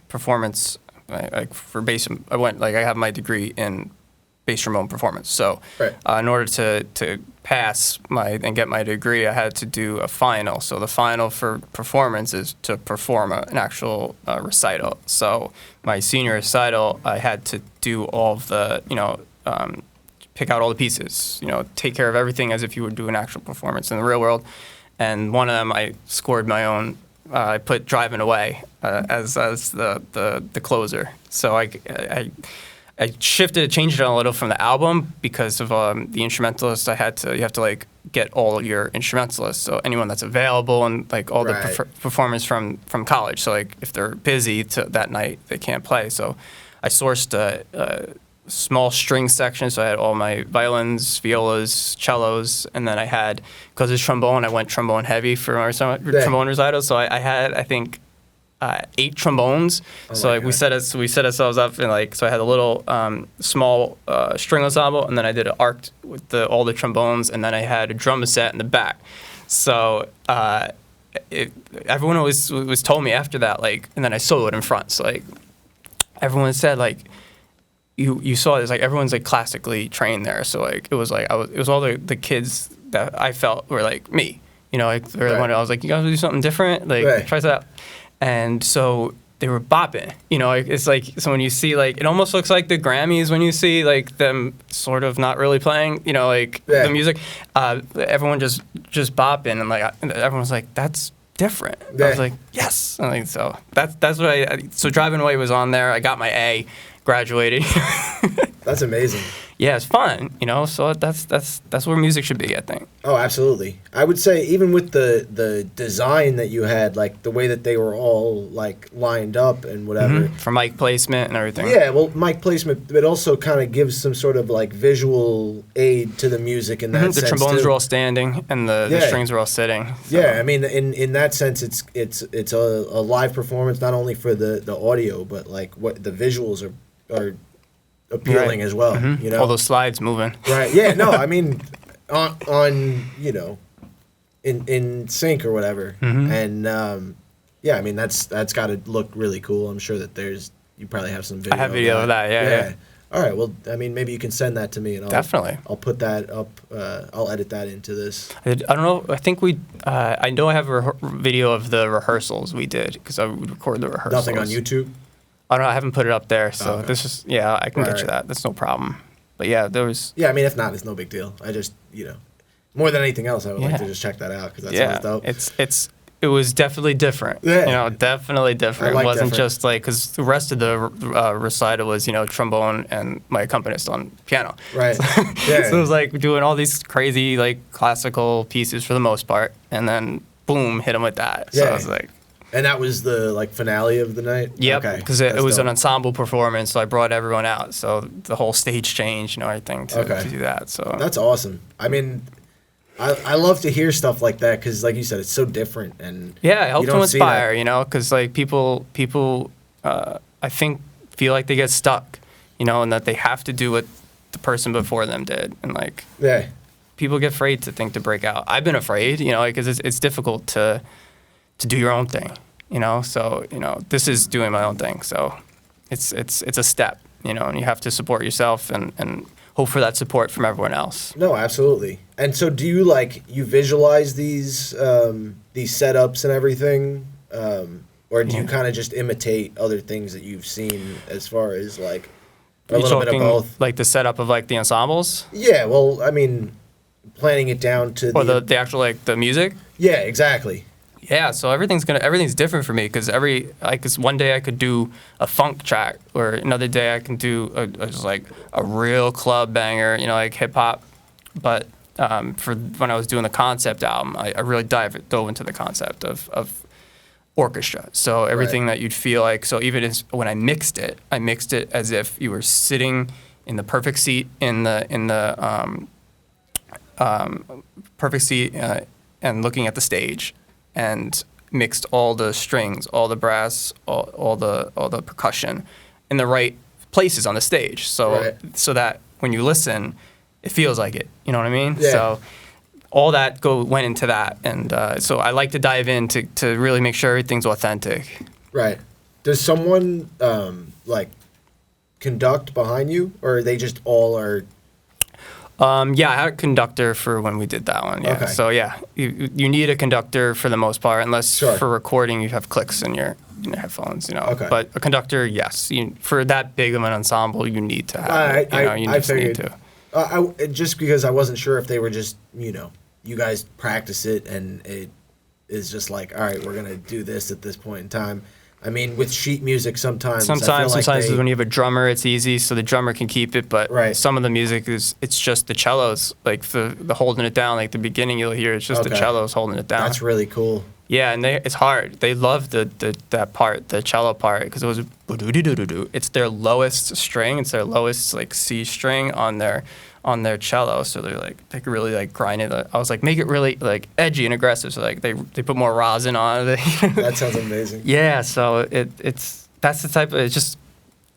performance, for bass, I have my degree in bass trombone performance. So in order to pass and get my degree, I had to do a final. So the final for performance is to perform an actual recital. So my senior recital, I had to do all of the, pick out all the pieces, take care of everything as if you would do an actual performance in the real world. And one of them, I scored my own. I put "Driving Away" as the closer. So I changed it a little from the album because of the instrumentalists. You have to like get all your instrumentalists, so anyone that's available and like all the performers from college. So like if they're busy that night, they can't play. So I sourced a small string section, so I had all my violins, violas, cellos, and then I had, because it's trombone, I went trombone heavy for my trombone recital. So I had, I think, 8 trombones. So like we set ourselves up and so I had a little small string ensemble, and then I did an arc with all the trombones, and then I had a drum set in the back. So everyone always was told me after that, and then I soloed in front. So everyone said you saw this, everyone's classically trained there. So it was all the kids that I felt were like me. I was like, you guys do something different, try this out. And so they were bopping. It's so when you see it almost looks like the Grammys when you see them sort of not really playing, the music. Everyone just bopping and everyone's like, that's different. I was like, yes. So that's what so Driving Away was on there. I got my A, graduated. That's amazing. Yeah, it's fun, so that's where music should be, I think. Oh, absolutely. I would say even with the design that you had, the way that they were all lined up and whatever. For mic placement and everything. Yeah, well, mic placement, it also kind of gives some sort of visual aid to the music in that sense. The trombones too. were all standing and the strings were all sitting. So. Yeah, I mean, in that sense, it's a live performance, not only for the audio, but what the visuals are appealing as well. All those slides moving. Right. Yeah. No. I mean, on in sync or whatever. And I mean that's got to look really cool. I'm sure that you probably have some video. I have video of that. Yeah. All right. Well, I mean, maybe you can send that to me, and I'll put that up. I'll edit that into this. I don't know. I think I know I have a video of the rehearsals we did because I would record the rehearsals. Nothing on YouTube. I don't know. I haven't put it up there, so this is I can get you that. That's no problem. But yeah, there was. Yeah, I mean, if not, it's no big deal. I just more than anything else, I would like to just check that out because that sounds dope. It was definitely different. Yeah. Definitely different. It wasn't just because the rest of the recital was trombone and my accompanist on piano. Right. So, Yeah. So it was doing all these crazy classical pieces for the most part, and then boom, hit him with that. So I was like. And that was the finale of the night? Yep, because it was an ensemble performance, so I brought everyone out. So the whole stage changed, everything to do that. So that's awesome. I mean, I love to hear stuff like that because, like you said, it's so different and Yeah, it helps you to don't see inspire, that. you know, because like people, I think feel like they get stuck, you know, and that they have to do what the person before them did, and like Yeah, people get afraid to think to break out. I've been afraid, you know, because it's difficult to do your own thing, you know. So you know, this is doing my own thing, so it's a step, you know, and you have to support yourself and hope for that support from everyone else. no, absolutely. And so, do you you visualize these setups and everything, or do you Yeah. kind of just imitate other things that you've seen as far as like a Are you little bit of talking both? like the setup of like the ensembles Yeah, well, I mean, planning it down to or the actual like the music? yeah, exactly. Yeah, so everything's different for me because one day I could do a funk track, or another day I can do just like a real club banger, you know, like hip hop. But for when I was doing the concept album, I really dove into the concept of orchestra. So everything that you'd feel like. So even when I mixed it as if you were sitting in the perfect seat in the perfect seat and looking at the stage, and mixed all the strings, all the brass, all the percussion in the right places on the stage. So so that when you listen, it feels like it. You know what I mean? Yeah. So all that went into that, and so I like to dive in to really make sure everything's authentic. Right. Does someone conduct behind you, or they just all are? Yeah, I had a conductor for when we did that one. Yeah. Okay. So yeah, you need a conductor for the most part, unless for recording you have clicks in your headphones. You know. Okay. But a conductor, yes, for that big of an ensemble, you need to have it. You I just figured. need to. Just because I wasn't sure if they were just you guys practice it and it is just like, all right, we're gonna do this at this point in time. I mean, with sheet music, sometimes When you have a drummer, it's easy, so the drummer can keep it. But some of the music it's just the cellos, like the holding it down. Like the beginning, you'll hear it's just the cellos holding it down. That's really cool. Yeah, and it's hard. They love that part, the cello part, because it was it's their lowest string. It's their lowest like C string on their cello. So they could really like grind it. I was like, make it really like edgy and aggressive. So like they put more rosin on it. That sounds amazing. Yeah, so that's the type of, it's just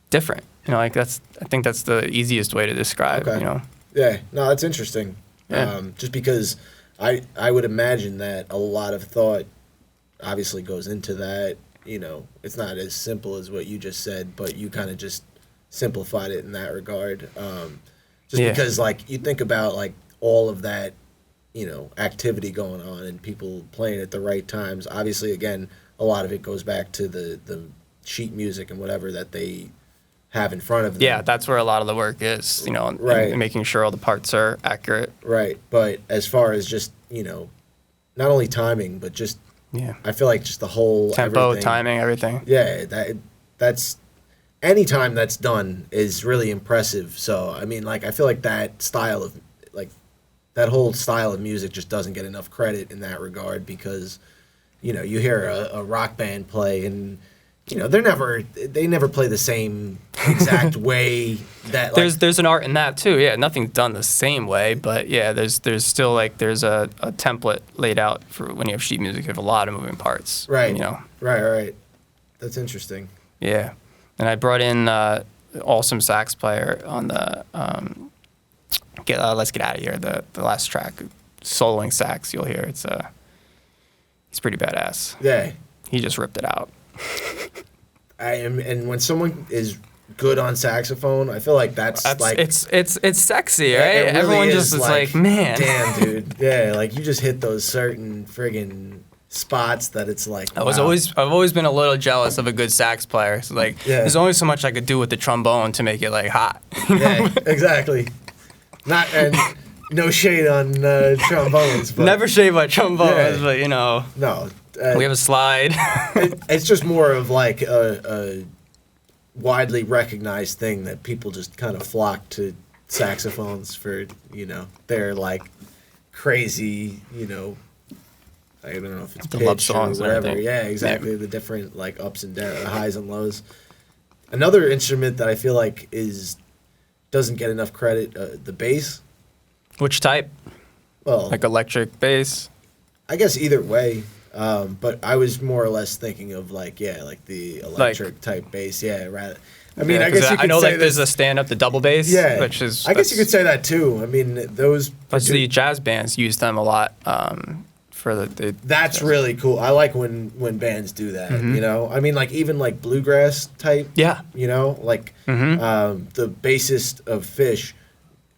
different. You know, like I think that's the easiest way to describe. Okay. You know. Yeah. No, that's interesting. Yeah. Just because I would imagine that a lot of thought obviously goes into that. You know, it's not as simple as what you just said, but you kind of just simplified it in that regard. Because like you think about like all of that, activity going on and people playing at the right times. Obviously, again, a lot of it goes back to the sheet music and whatever that they have in front of them. Yeah, that's where a lot of the work is, and making sure all the parts are accurate. Right, but as far as just, not only timing, but just, I feel like just the whole tempo, everything. Timing, everything. Yeah, that's any time that's done is really impressive. So, I mean, like, I feel like that style of, like, that whole style of music just doesn't get enough credit in that regard because, you hear a rock band play and, they never play the same exact way that, like, there's an art in that too. Yeah, nothing's done the same way, but yeah, there's still like, there's a template laid out for when you have sheet music. You have a lot of moving parts. Right. Right. That's interesting. Yeah. And I brought in awesome sax player on the Let's Get Out of Here, the last track, soloing sax. You'll hear he's pretty badass. Yeah, he just ripped it out. And when someone is good on saxophone, I feel like that's like it's sexy, right? It really Everyone just is like, man, damn, dude, yeah, like you just hit those certain friggin' spots that it's like. I've always been a little jealous of a good sax player. So like, there's only so much I could do with the trombone to make it like hot. Yeah, exactly. No shade on trombones. But never shade my trombones, but no. We have a slide. It's just more of like a widely recognized thing that people just kind of flock to saxophones for, their like crazy, I don't know if it's the pitch love songs or whatever. Yeah, exactly. Yeah. The different like ups and downs, the highs and lows. Another instrument that I feel like doesn't get enough credit, the bass. Which type? Well, like electric bass. I guess either way. But I was more or less thinking of like the electric type bass. Yeah, rather. I mean, Yeah, I guess you could know say like there's a stand up, the double bass. Yeah, which is I guess you could say that too. I mean, those. But the jazz bands use them a lot for the That's really cool. I like when bands do that. Mm-hmm. You know, I mean, like even like bluegrass type. Yeah. You know, like the bassist of Fish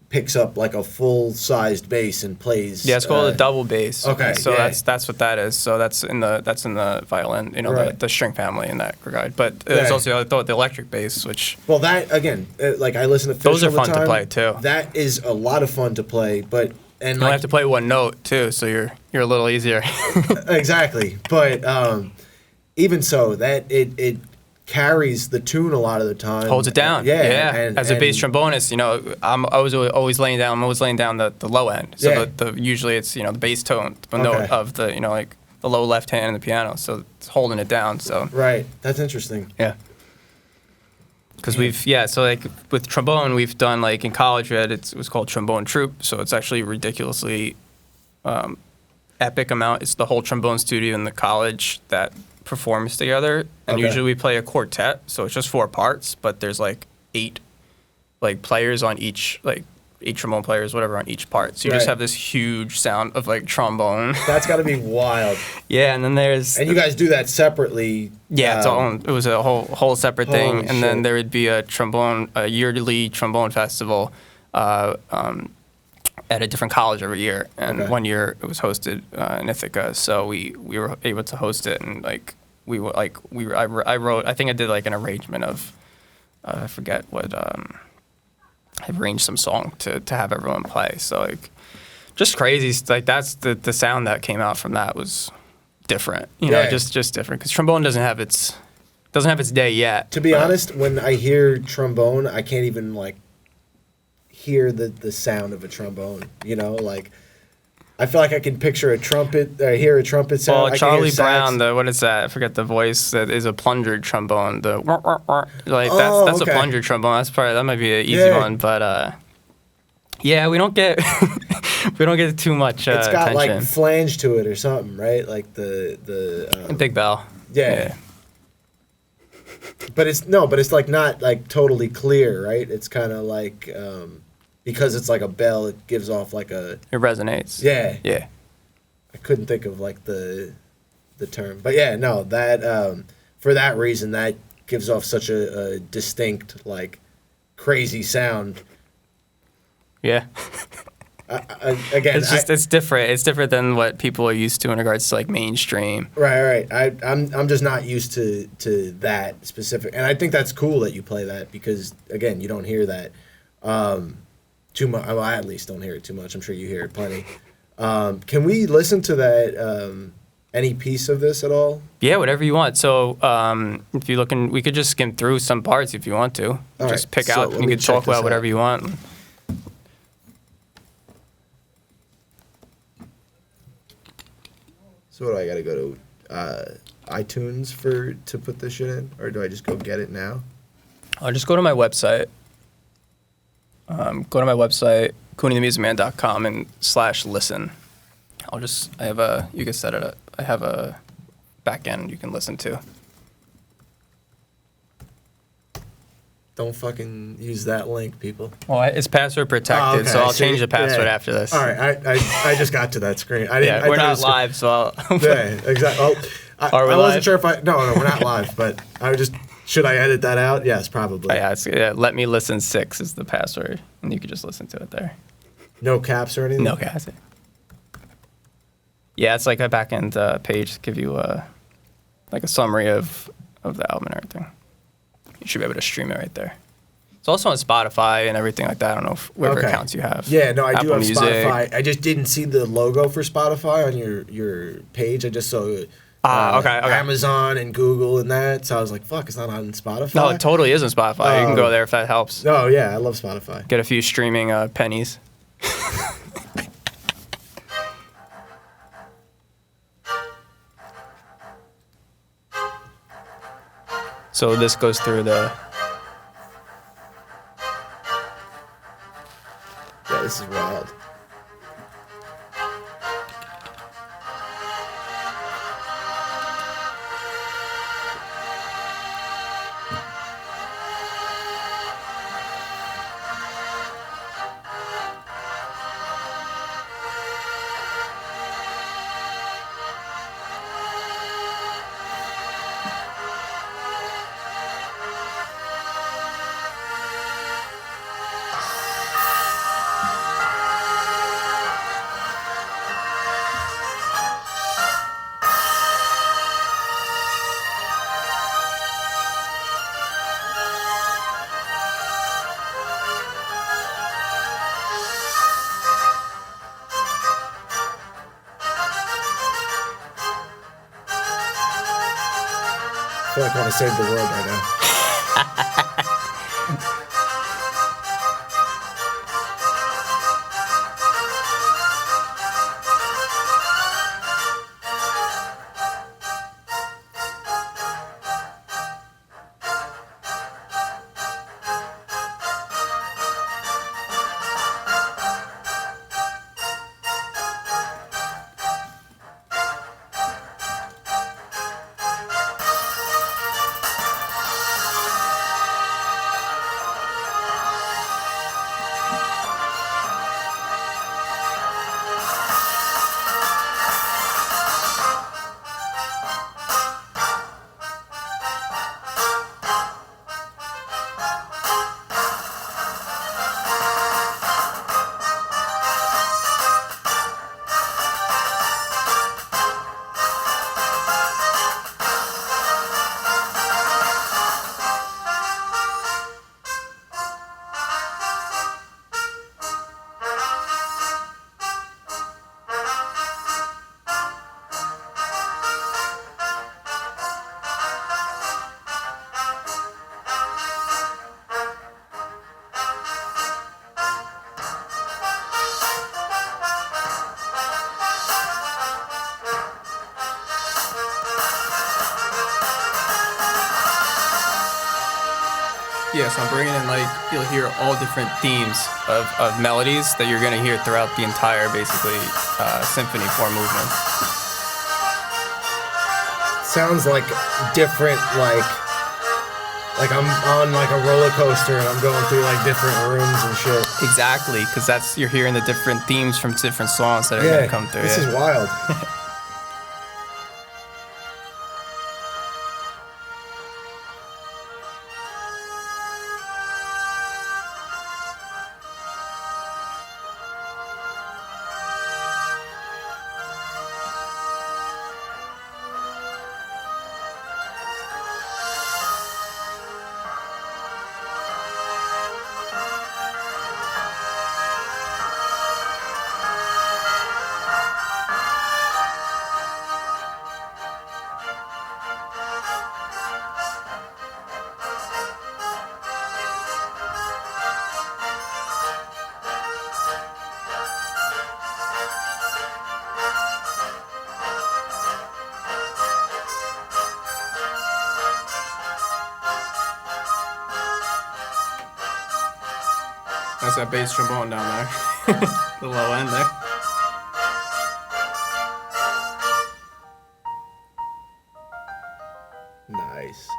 picks up like a full-sized bass and plays. Yeah, it's called a double bass. Okay, so yeah. that's what that is. So that's in the violin, you know, Right. the string family in that regard. But there's also the electric bass, which Well, that again, like I listen to Fish those are all the fun to time. play too. That is a lot of fun to play, but you only have to play one note too, so you're a little easier. exactly. But even so, that it carries the tune a lot of the time. Holds it down. Yeah. As a bass trombonist, you know, I was always laying down. I'm always laying down the low end. So Yeah. the usually it's, you know, the bass tone, the Okay. note of the, you know, like the low left hand in the piano. So it's holding it down. So Right. That's interesting. yeah. Because so like with trombone, we've done like in college, it was called trombone troupe. So it's actually ridiculously epic amount. It's the whole trombone studio in the college that performs together, and Okay. usually we play a quartet, so it's just 4 parts, but there's like 8 like players on each, like 8 trombone players, whatever, on each part. So you just Right. have this huge sound of like trombone. That's got to be wild. Yeah, and then there's And you guys do that separately. yeah, it was a whole separate thing, Holy and then shit. there would be a yearly trombone festival at a different college every year, and Okay. one year it was hosted in Ithaca, so we were able to host it, and like I wrote, I think I did like an arrangement of I forget what I arranged some song to have everyone play, so like just crazy, like that's the sound that came out from that was different, you know, Yeah. just different, because trombone doesn't have its day yet. To be but- honest, when I hear trombone, I can't even like hear the sound of a trombone. You know, like I feel like I can picture a trumpet, or hear a trumpet sound. I Well, can Charlie hear sax. Brown, what is that? I forget the voice. That is a plunger trombone. The like Oh, that's okay. a plunger trombone. That might be an easy Yeah. one, but yeah, we don't get too much It's got attention. like flange to it or something, right? Like the Big bell. yeah. But it's like not like totally clear, right? It's kind of like because it's like a bell, it gives off like a It resonates. yeah. Yeah. I couldn't think of like the term, but yeah, no, that for that reason that gives off such a distinct like crazy sound. Yeah. Again, It's different. It's different than what people are used to in regards to like mainstream. right. I'm just not used to that specific, and I think that's cool that you play that because again, you don't hear that too much. Well, I at least don't hear it too much. I'm sure you hear it plenty. Can we listen to that? Any piece of this at all? Yeah, whatever you want. So if you're looking, we could just skim through some parts if you want to. All Just right, pick so out. let You me can check talk this about whatever out. you want. So what do I gotta go to iTunes to put this shit in, or do I just go get it now? I'll just go to my website. Go to my website, cooneythemusicman.com and /listen. You can set it up. I have a back end you can listen to. Don't fucking use that link, people. Well, it's password protected, Oh, okay, so I'll see? change the password Yeah. after this. All right, I just got to that screen. I didn't. Yeah, I we're thought it not was- live, so I'll. Yeah, exactly. Well, Are we I wasn't live? sure if no, we're not live, but I just should I edit that out? Yes, probably. Let me listen 6 is the password, and you can just listen to it there. No caps or anything. No gas. Yeah, it's like a back end page to give you like a summary of the album and everything. You should be able to stream it right there. It's also on Spotify and everything like that. I don't know whatever Okay. accounts you have. Yeah, no, I do Apple have Music. Spotify. I just didn't see the logo for Spotify on your page. I just saw Okay. Amazon and Google and that. So I was like, fuck, it's not on Spotify. No, it totally is on Spotify. You can Oh. go there if that helps. Oh yeah, I love Spotify. Get a few streaming pennies. So this goes through the. Yeah, this is wild. feel like I want to save the world right now. Yeah, so I'm bringing in, like, you'll hear all different themes of melodies that you're going to hear throughout the entire, basically, symphony, 4 movements. Sounds like different, like I'm on like a roller coaster and I'm going through like different rooms and shit. Exactly, because you're hearing the different themes from different songs that are going to come through. This is wild. That's that bass trombone down there. The low end there. Nice.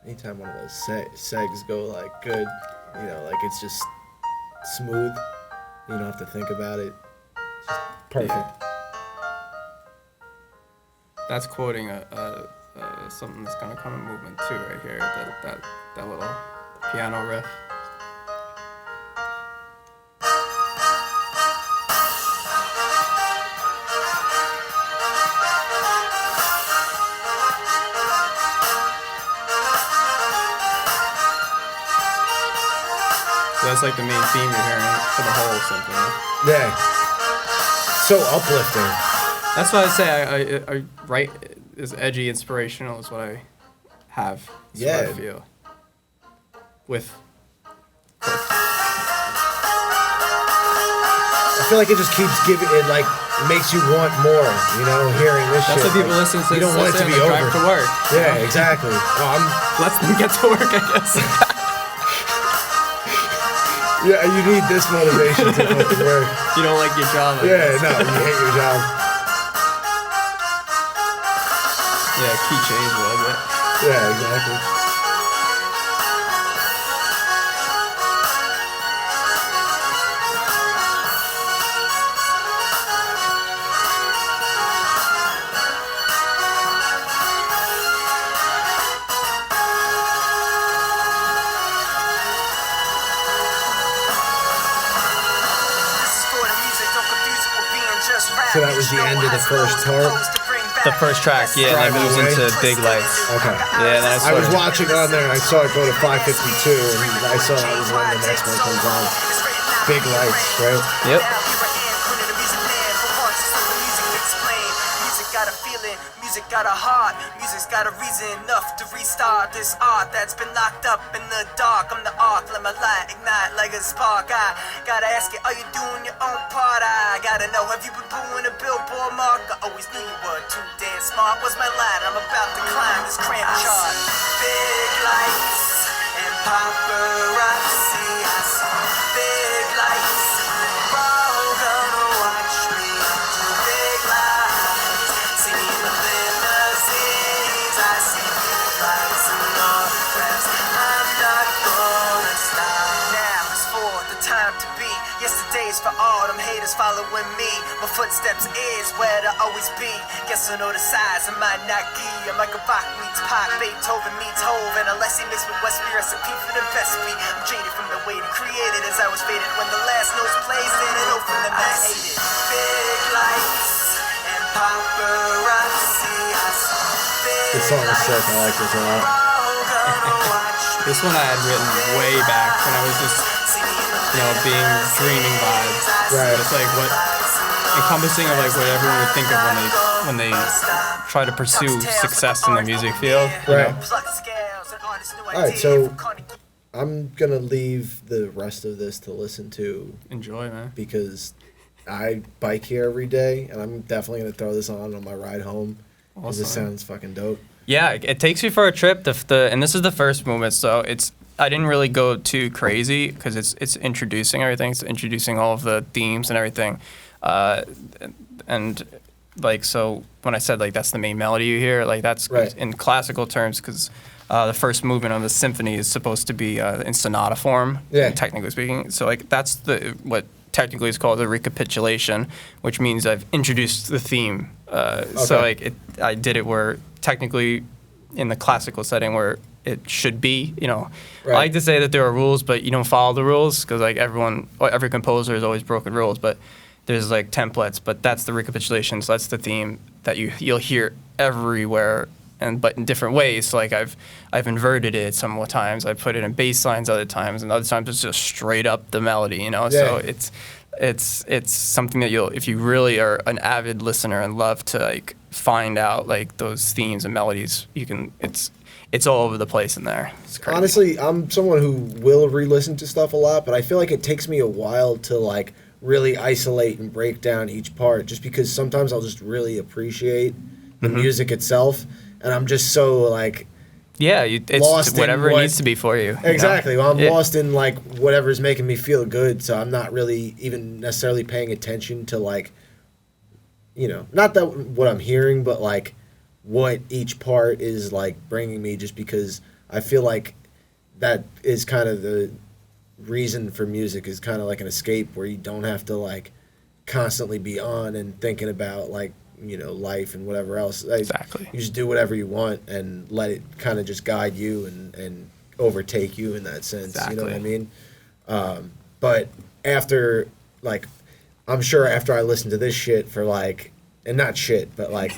Anytime one of those segs go like good, you know, like it's just smooth. You don't have to think about it. Just perfect. Yeah. That's quoting something that's gonna come in movement too, right here. That little piano riff. So that's like the main theme you're hearing for the whole symphony. Yeah. So uplifting. That's what I say. I write is edgy, inspirational is what I have. That's Yeah. what I feel. With. I feel like it just keeps giving it, like makes you want more. You know, hearing this That's shit. what people like, listen to. You don't want it to be drive over. to work. Yeah, exactly. Lets them get to work, I guess. Yeah, you need this motivation to fucking work. You don't like your job. I Yeah, guess. no, you hate your job. Yeah, key change a little bit. Yeah, exactly. So that was the end of the first part? The first track, yeah, and Drive then moves Away? into Big Lights. Okay. Yeah, then I was watching on there and I saw it go to 552 and I saw that was when the next one comes on. Big Lights, right? Yep. music got a heart, music's got a reason enough to restart this art that's been locked up in the dark. I'm the arc, let my light ignite like a spark. I gotta ask you, are you doing your own part? I gotta know, have you been pulling a billboard mark? I always knew you were too damn smart. What's my line? I'm about to climb this cramp chart. Big lights and paparazzi. I see big lights. We're all gonna watch me do big lights. Singing the limousines. I see big lights and autographs. I'm not gonna stop. Now is for the time to be. Yesterday's for autumn, haters following me. My footsteps is where to always be. Guess I know the size of my Nike. I'm like a Bach meets Pac, Beethoven meets Hove, and Alessi mixed with Westby, recipe for the best beat. I'm jaded from the way to create it, as I was faded when the last notes plays. Then it opened and I hate it. Big lights and paparazzi. I see big This song is sick. I like this a lot. This one I had written way back when I was just, being dreaming vibes. Right. It's like what encompassing of like what everyone would think of when they try to pursue success in the music field. Right. All right, so I'm gonna leave the rest of this to listen to Enjoy, man. because I bike here every day, and I'm definitely gonna throw this on my ride home. 'Cause this sounds fucking dope. Yeah, it takes you for a trip. And this is the first movement, so I didn't really go too crazy because it's introducing everything. It's introducing all of the themes and everything, and like so when I said like that's the main melody you hear, like that's Right. in classical terms because the first movement of the symphony is supposed to be in sonata form, Yeah. technically speaking. So like that's what technically is called the recapitulation, which means I've introduced the theme. So like I did it where technically in the classical setting where it should be, Right. I like to say that there are rules, but you don't follow the rules because like every composer has always broken rules, but there's like templates, but that's the recapitulation. So that's the theme that you'll hear everywhere, but in different ways. So like I've inverted it some times. I put it in bass lines other times, and other times it's just straight up the melody. Yeah. So it's something that if you really are an avid listener and love to like find out like those themes and melodies, it's all over the place in there. It's crazy. Honestly, I'm someone who will re-listen to stuff a lot, but I feel like it takes me a while to like really isolate and break down each part, just because sometimes I'll just really appreciate the music itself, and I'm just so like it's lost whatever in it needs to be for you. Exactly. Well, I'm Yeah. lost in like whatever's making me feel good, so I'm not really even necessarily paying attention to like, not that what I'm hearing, but like what each part is like bringing me, just because I feel like that is kind of the reason for music, is kind of like an escape where you don't have to like constantly be on and thinking about like life and whatever else. Like, Exactly. you just do whatever you want and let it kind of just guide you and overtake you in that sense. Exactly. You know what I mean? But after like, I'm sure after I listen to this shit for like, and not shit, but like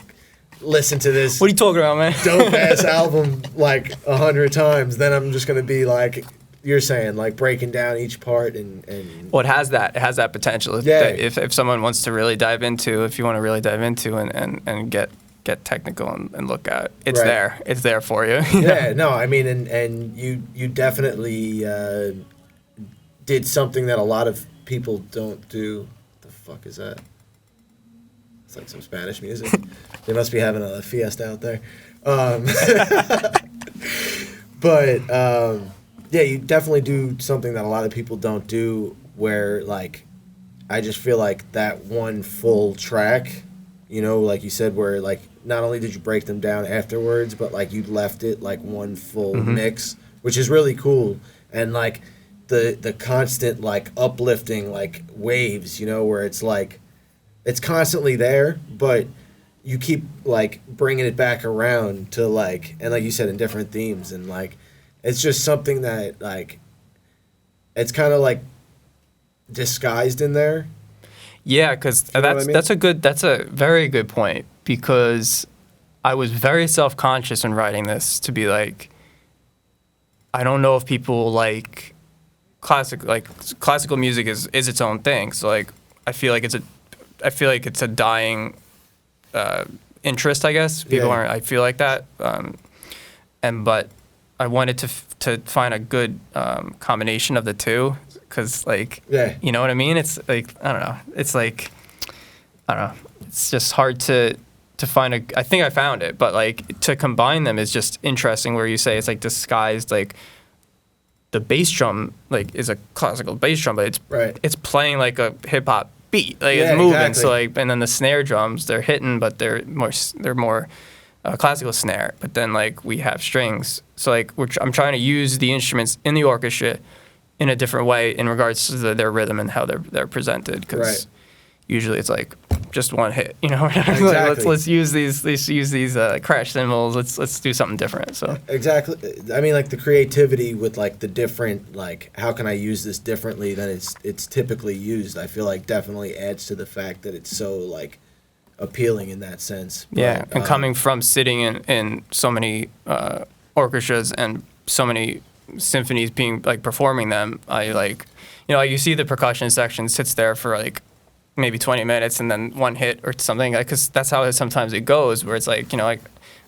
listen to this What are you talking about, man? dope ass album like 100 times, then I'm just gonna be like you're saying, like breaking down each part and Well, it has that potential. Yeah. If someone wants to really dive into, if you want to really dive into and get technical and look at it, it's Right. there. It's there for you. yeah, no, I mean, and you definitely did something that a lot of people don't do. What the fuck is that? It's like some Spanish music. They must be having a fiesta out there. But yeah, you definitely do something that a lot of people don't do, where like I just feel like that one full track, like you said, where like not only did you break them down afterwards, but like you left it like one full mix, which is really cool. And like the constant like uplifting like waves, where it's like it's constantly there, but you keep like bringing it back around to like, and like you said, in different themes, and like it's just something that like it's kind of like disguised in there. Yeah, because You know what I mean? that's a very good point, because I was very self-conscious in writing this to be like, I don't know if people like classical music is its own thing. So like I feel like it's a dying interest, I guess. People Yeah. aren't. I feel like that. But I wanted to find a good combination of the two, because like, Yeah. you know what I mean? It's like, I don't know. It's like, I don't know. It's just hard to find I think I found it, but like to combine them is just interesting, where you say it's like disguised, like the bass drum like is a classical bass drum, but it's playing like a hip hop beat, like it's moving. Exactly. So like, and then the snare drums, they're hitting, but they're more classical snare. But then like we have strings, so like I'm trying to use the instruments in the orchestra in a different way in regards to their rhythm and how they're presented, because usually it's like just one hit, you know. Exactly. Like, let's use these crash cymbals. Let's do something different. So Exactly. I mean, like the creativity with like the different, like how can I use this differently than it's typically used, I feel like definitely adds to the fact that it's so like appealing in that sense. yeah, But, and coming from sitting in so many orchestras and so many symphonies being like performing them, I like, you know, you see the percussion section sits there for like maybe 20 minutes and then one hit or something, because that's how sometimes it goes, where it's like, you know, like,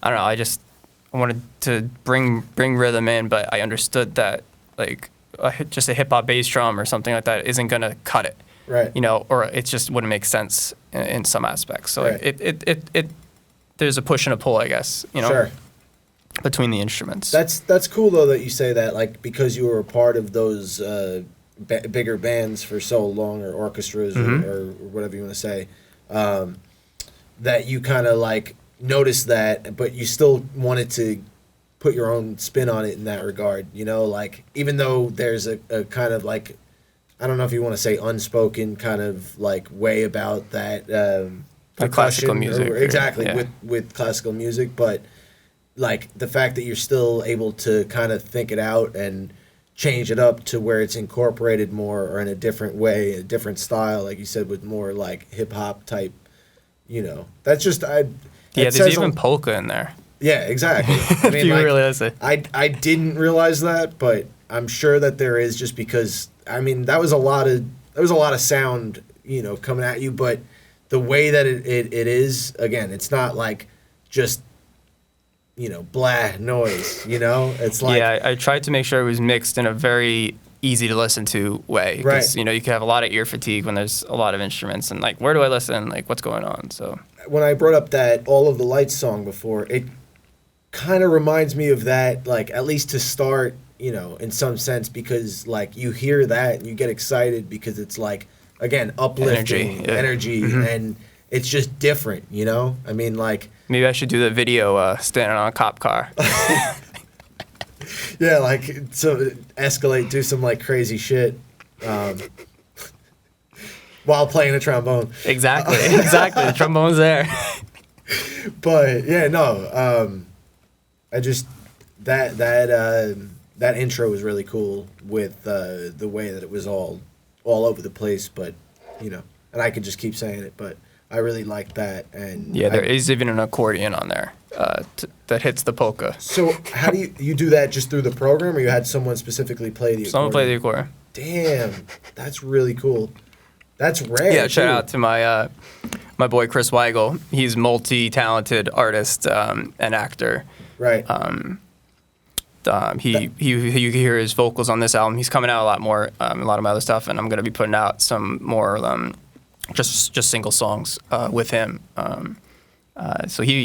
I don't know, I wanted to bring rhythm in, but I understood that like just a hip hop bass drum or something like that isn't gonna cut it, right. you know, or it just wouldn't make sense in some aspects. So Right. like, it there's a push and a pull, I guess, you know, Sure. between the instruments. That's cool though that you say that, like because you were a part of those bigger bands for so long, or orchestras, or whatever you want to say, that you kind of like noticed that, but you still wanted to put your own spin on it in that regard, you know, like even though there's a kind of like, I don't know if you want to say unspoken kind of like way about that Like classical music, exactly, yeah. with classical music, but like the fact that you're still able to kind of think it out and change it up to where it's incorporated more, or in a different way, a different style, like you said, with more like hip hop type, you know, that's just there's even polka in there. Yeah, exactly. I mean, If you like, realize it. I didn't realize that, but I'm sure that there is, just because I mean that was a lot of sound, you know, coming at you, but the way that it is, again, it's not like just, you know, blah noise, you know? It's like, yeah, I tried to make sure it was mixed in a very easy to listen to way. Right. You know, you can have a lot of ear fatigue when there's a lot of instruments, and like, where do I listen? Like, what's going on? So when I brought up that All of the Lights song before, it kind of reminds me of that, like, at least to start, you know, in some sense, because like you hear that and you get excited because it's like, again, uplifting energy, and it's just different, you know? I mean, like, maybe I should do the video standing on a cop car. yeah, like, so escalate, do some like crazy shit while playing a trombone. Exactly. The trombone's there. But yeah, no, I just that intro was really cool with the way that it was all over the place, but you know, and I could just keep saying it, but I really liked that. And yeah, there is even an accordion on there that hits the polka. So how do you do that, just through the program, or you had someone specifically play the accordion? Someone play the accordion. Damn, that's really cool. That's rare. Yeah, shout too. out to my boy Chris Weigel. He's multi-talented artist and actor. Right. You can hear his vocals on this album. He's coming out a lot more, a lot of my other stuff, and I'm gonna be putting out some more just single songs with him. So he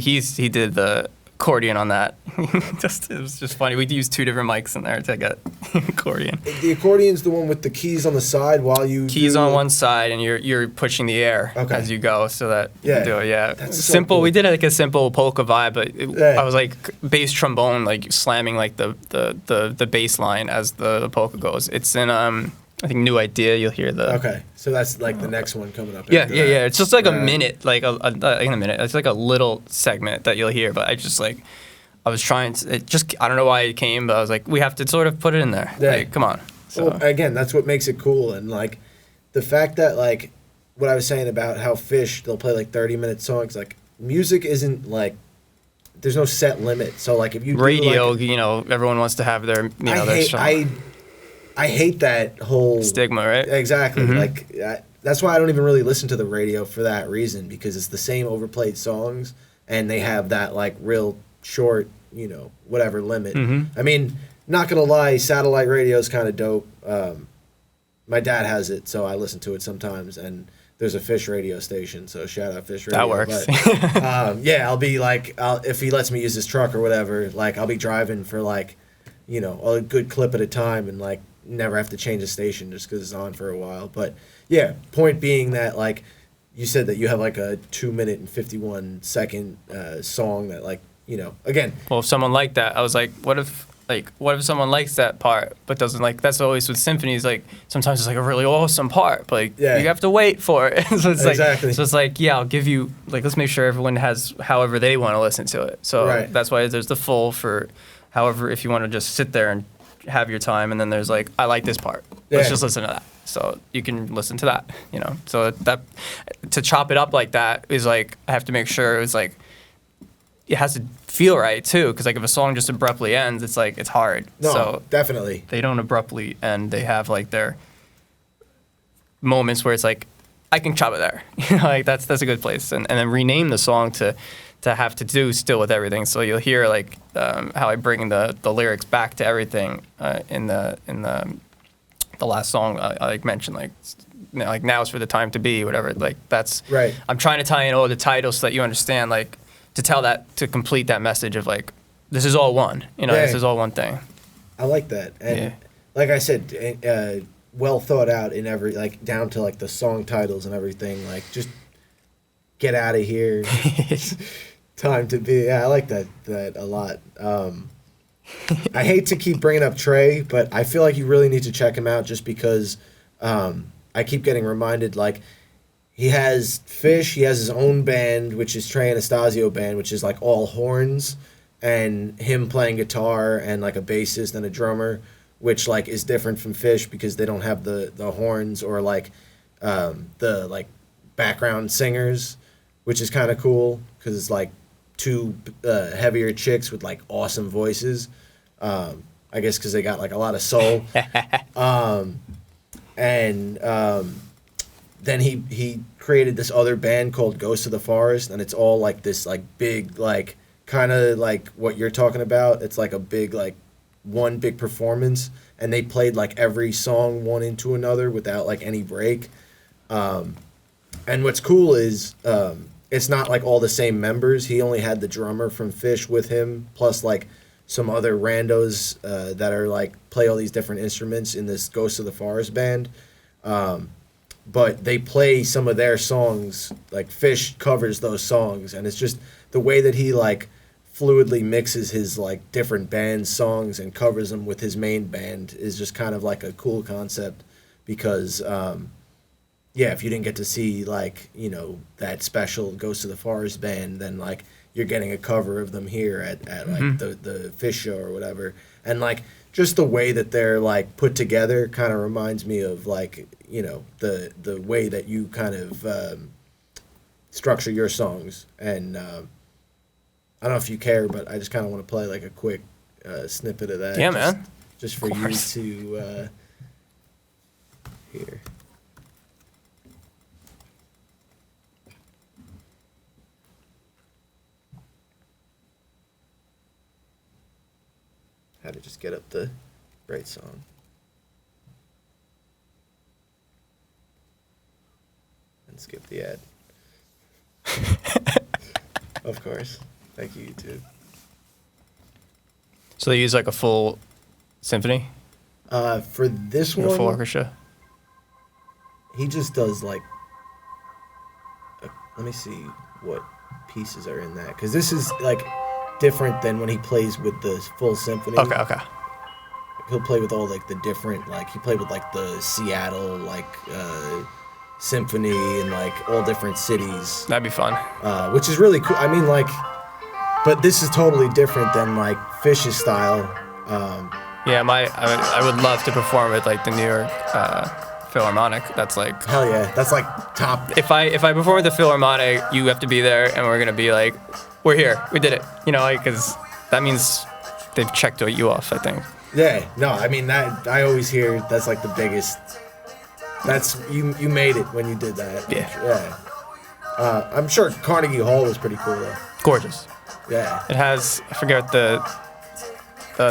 did the accordion on that. It was just funny. We used two different mics in there to get accordion. The accordion's the one with the keys on the side while you Keys on one side, and you're pushing the air as you go, so that you can do it. Yeah, That's so simple. cool. We did like a simple polka vibe, but I was like bass trombone, like slamming like the bass line as the polka goes. It's in I think New Idea. You'll hear the. Okay, so that's like the next one coming up. Yeah. after that. It's just like a minute, like in a minute. It's like a little segment that you'll hear, but I just like. I was trying to, I don't know why it came, but I was like, we have to sort of put it in there. Yeah. Like, come on. So. Well, again, that's what makes it cool. And like the fact that, like, what I was saying about how Fish, they'll play like 30-minute songs, like music isn't like, there's no set limit. So like if you radio, do, like, you know, everyone wants to have their, their song. I hate that whole stigma, right? Exactly. Mm-hmm. Like that's why I don't even really listen to the radio for that reason, because it's the same overplayed songs and they have that like real short, whatever limit. I mean, not gonna lie, satellite radio is kind of dope. My dad has it, so I listen to it sometimes, and there's a Fish radio station, so shout out Fish Radio. That works. But, yeah, I'll be like, if he lets me use his truck or whatever, like I'll be driving for like, a good clip at a time, and like never have to change the station just because it's on for a while. But yeah, point being that like you said that you have like a 2-minute and 51-second song that like, again. Well, if someone liked that, I was like, what if someone likes that part but doesn't like? That's always with symphonies. Like sometimes it's like a really awesome part, but like, you have to wait for it. So it's exactly. So it's like, yeah, I'll give you like, let's make sure everyone has however they want to listen to it. So that's why there's the full for however if you want to just sit there and have your time, and then there's like, I like this part. Let's just listen to that. So you can listen to that. So that to chop it up like that is like, I have to make sure it's like, it has to feel right too, because like if a song just abruptly ends, it's like it's hard. No, so definitely. They don't abruptly end. They have like their moments where it's like, I can chop it there. Like that's a good place, and then rename the song to have to do still with everything. So you'll hear like how I bring the lyrics back to everything in the last song I like mentioned like now's for the time to be, whatever. Like that's right. I'm trying to tie in all the titles so that you understand like. To complete that message of like, this is all one, this is all one thing. I like that. And like I said, well thought out in every, like down to like the song titles and everything, like just get out of here. Time to be. Yeah, I like that a lot. I hate to keep bringing up Trey, but I feel like you really need to check him out just because I keep getting reminded like, he has Fish, he has his own band, which is Trey Anastasio band, which is like all horns, and him playing guitar and like a bassist and a drummer, which like is different from Fish because they don't have the horns or like the like background singers, which is kind of cool because it's like two heavier chicks with like awesome voices. I guess because they got like a lot of soul. Then he created this other band called Ghosts of the Forest, and it's all like this like big like kind of like what you're talking about. It's like a big like one big performance, and they played like every song one into another without like any break. And what's cool is it's not like all the same members. He only had the drummer from Fish with him, plus like some other randos that are like play all these different instruments in this Ghosts of the Forest band. But they play some of their songs, like Fish covers those songs, and it's just the way that he like fluidly mixes his like different band songs and covers them with his main band is just kind of like a cool concept because if you didn't get to see like that special Ghost of the Forest band, then like you're getting a cover of them here at like the Fish show or whatever, and like just the way that they're like put together kind of reminds me of like the way that you kind of structure your songs. And I don't know if you care, but I just kind of want to play like a quick snippet of that. Yeah, man. Just for you to hear. How to just get up the right song. And skip the ad. Of course. Thank you, YouTube. So they use like a full symphony? For this one, a full orchestra? He just does like... let me see what pieces are in that. Because this is like different than when he plays with the full symphony. Okay. He'll play with all like the different, like he played with like the Seattle like symphony and like all different cities. That'd be fun. Which is really cool. I mean like, but this is totally different than like Fish's style. Yeah, I would love to perform with like the New York Philharmonic. That's like hell yeah. That's like top. If I perform with the Philharmonic, you have to be there, and we're gonna be like, we're here, we did it. Because that means they've checked you off. I think. Yeah, no, I mean that I always hear that's like the biggest. That's you made it when you did that. Yeah. I'm sure Carnegie Hall was pretty cool though. gorgeous. Yeah. It has, I forget the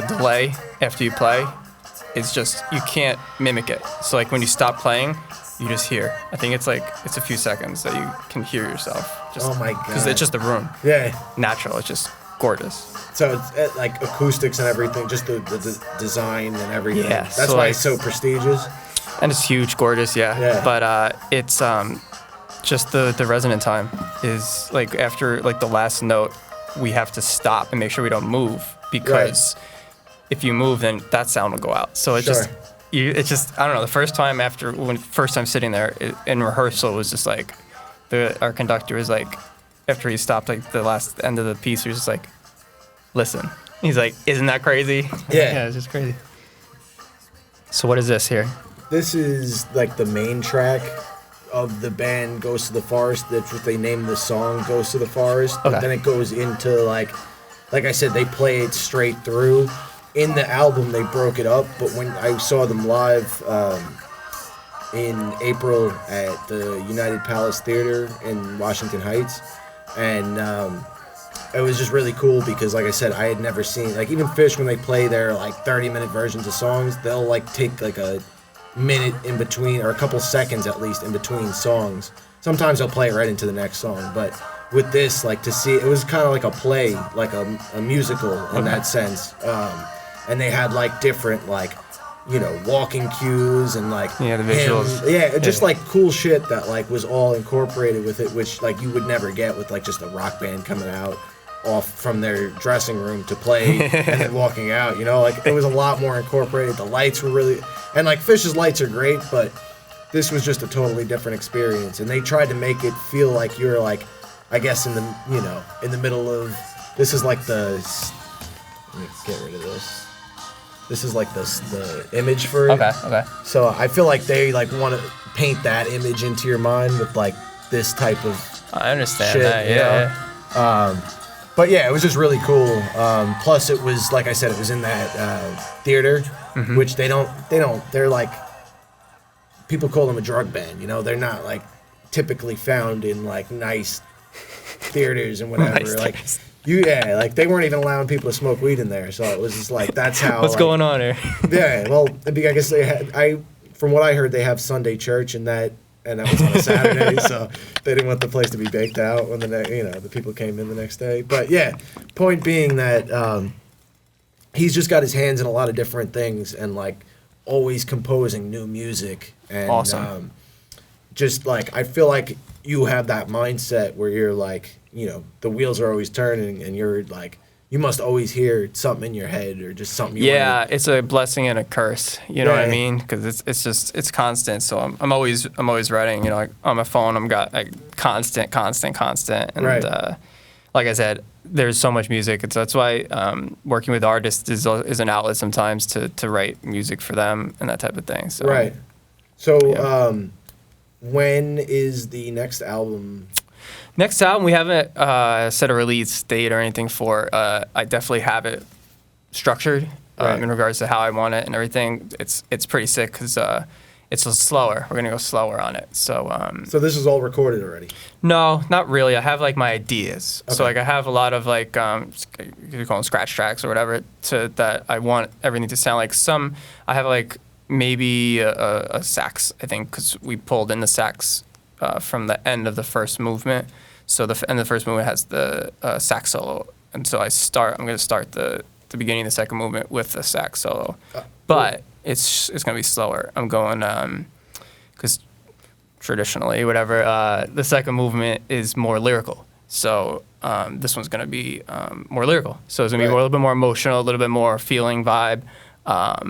delay after you play. It's just, you can't mimic it. So like when you stop playing, you just hear. I think it's a few seconds that you can hear yourself. Just, Oh my God. Because it's just the room. Yeah. Natural. It's just gorgeous. So it's like acoustics and everything, just the design and everything. Yeah, That's so why like- it's so prestigious. And it's huge, gorgeous, yeah. Yeah. But it's just the resonant time is like after like the last note, we have to stop and make sure we don't move because if you move, then that sound will go out. So it's Sure. it's just I don't know. The first time first time sitting there in rehearsal was just like our conductor was like after he stopped like the last end of the piece, he was just like, listen. He's like, isn't that crazy? Yeah. It's just crazy. So what is this here? This is like the main track of the band Ghost of the Forest. That's what they named the song, Ghost of the Forest. But Okay. then it goes into like I said, they play it straight through. In the album, they broke it up. But when I saw them live in April at the United Palace Theater in Washington Heights, and it was just really cool because, like I said, I had never seen, like, even Fish, when they play their like 30-minute versions of songs, they'll like take like a minute in between, or a couple seconds at least in between songs. Sometimes they'll play it right into the next song, but with this, like, to see, it was kind of like a play, like a musical in that sense. And they had like different, like, you know, walking cues and like Yeah, the visuals. just like cool shit that like was all incorporated with it, which like you would never get with like just a rock band coming out off from their dressing room to play and then walking out, you know, like it was a lot more incorporated. The lights were really, and like Fish's lights are great, but this was just a totally different experience, and they tried to make it feel like you're like, I guess in the, you know, in the middle of, this is like the, let me get rid of this. This is like the image for it. Okay. So I feel like they like want to paint that image into your mind with like this type of I understand shit, that, you yeah. know? But yeah, it was just really cool. Plus it was, like I said, it was in that theater, which they're like, people call them a drug band, you know? They're not like typically found in like nice theaters and whatever. Nice like theaters. like they weren't even allowing people to smoke weed in there. So it was just like, that's how. What's like, going on here? Yeah, well, I guess they had, from what I heard, they have Sunday church and that was on a Saturday, so they didn't want the place to be baked out when the people came in the next day. But yeah, point being that he's just got his hands in a lot of different things and like always composing new music. And Awesome. just like, I feel like you have that mindset where you're like, you know, the wheels are always turning and you're like, you must always hear something in your head or just something you Yeah, want it's a blessing and a curse. You know what I Yeah. mean? Because it's constant. So I'm always writing. You know, like on my phone, I'm got like constant, and Right. like I said, there's so much music. That's why working with artists is an outlet sometimes to write music for them and that type of thing. So Right. So, Yeah. when is the next album? Next album, we haven't set a release date or anything for. I definitely have it structured Right. in regards to how I want it and everything. It's pretty sick because it's slower. We're gonna go slower on it. So So this is all recorded already. no, not really. I have like my ideas. Okay. So like I have a lot of like you call them scratch tracks or whatever that I want everything to sound like. Some I have like maybe a sax, I think, because we pulled in the sax from the end of the first movement. So the end of the first movement has the sax solo, and so I'm going to start the beginning of the second movement with the sax solo, but it's going to be slower. I'm going because traditionally, whatever, the second movement is more lyrical. So this one's going to be more lyrical. So it's going to be Right. a little bit more emotional, a little bit more feeling vibe.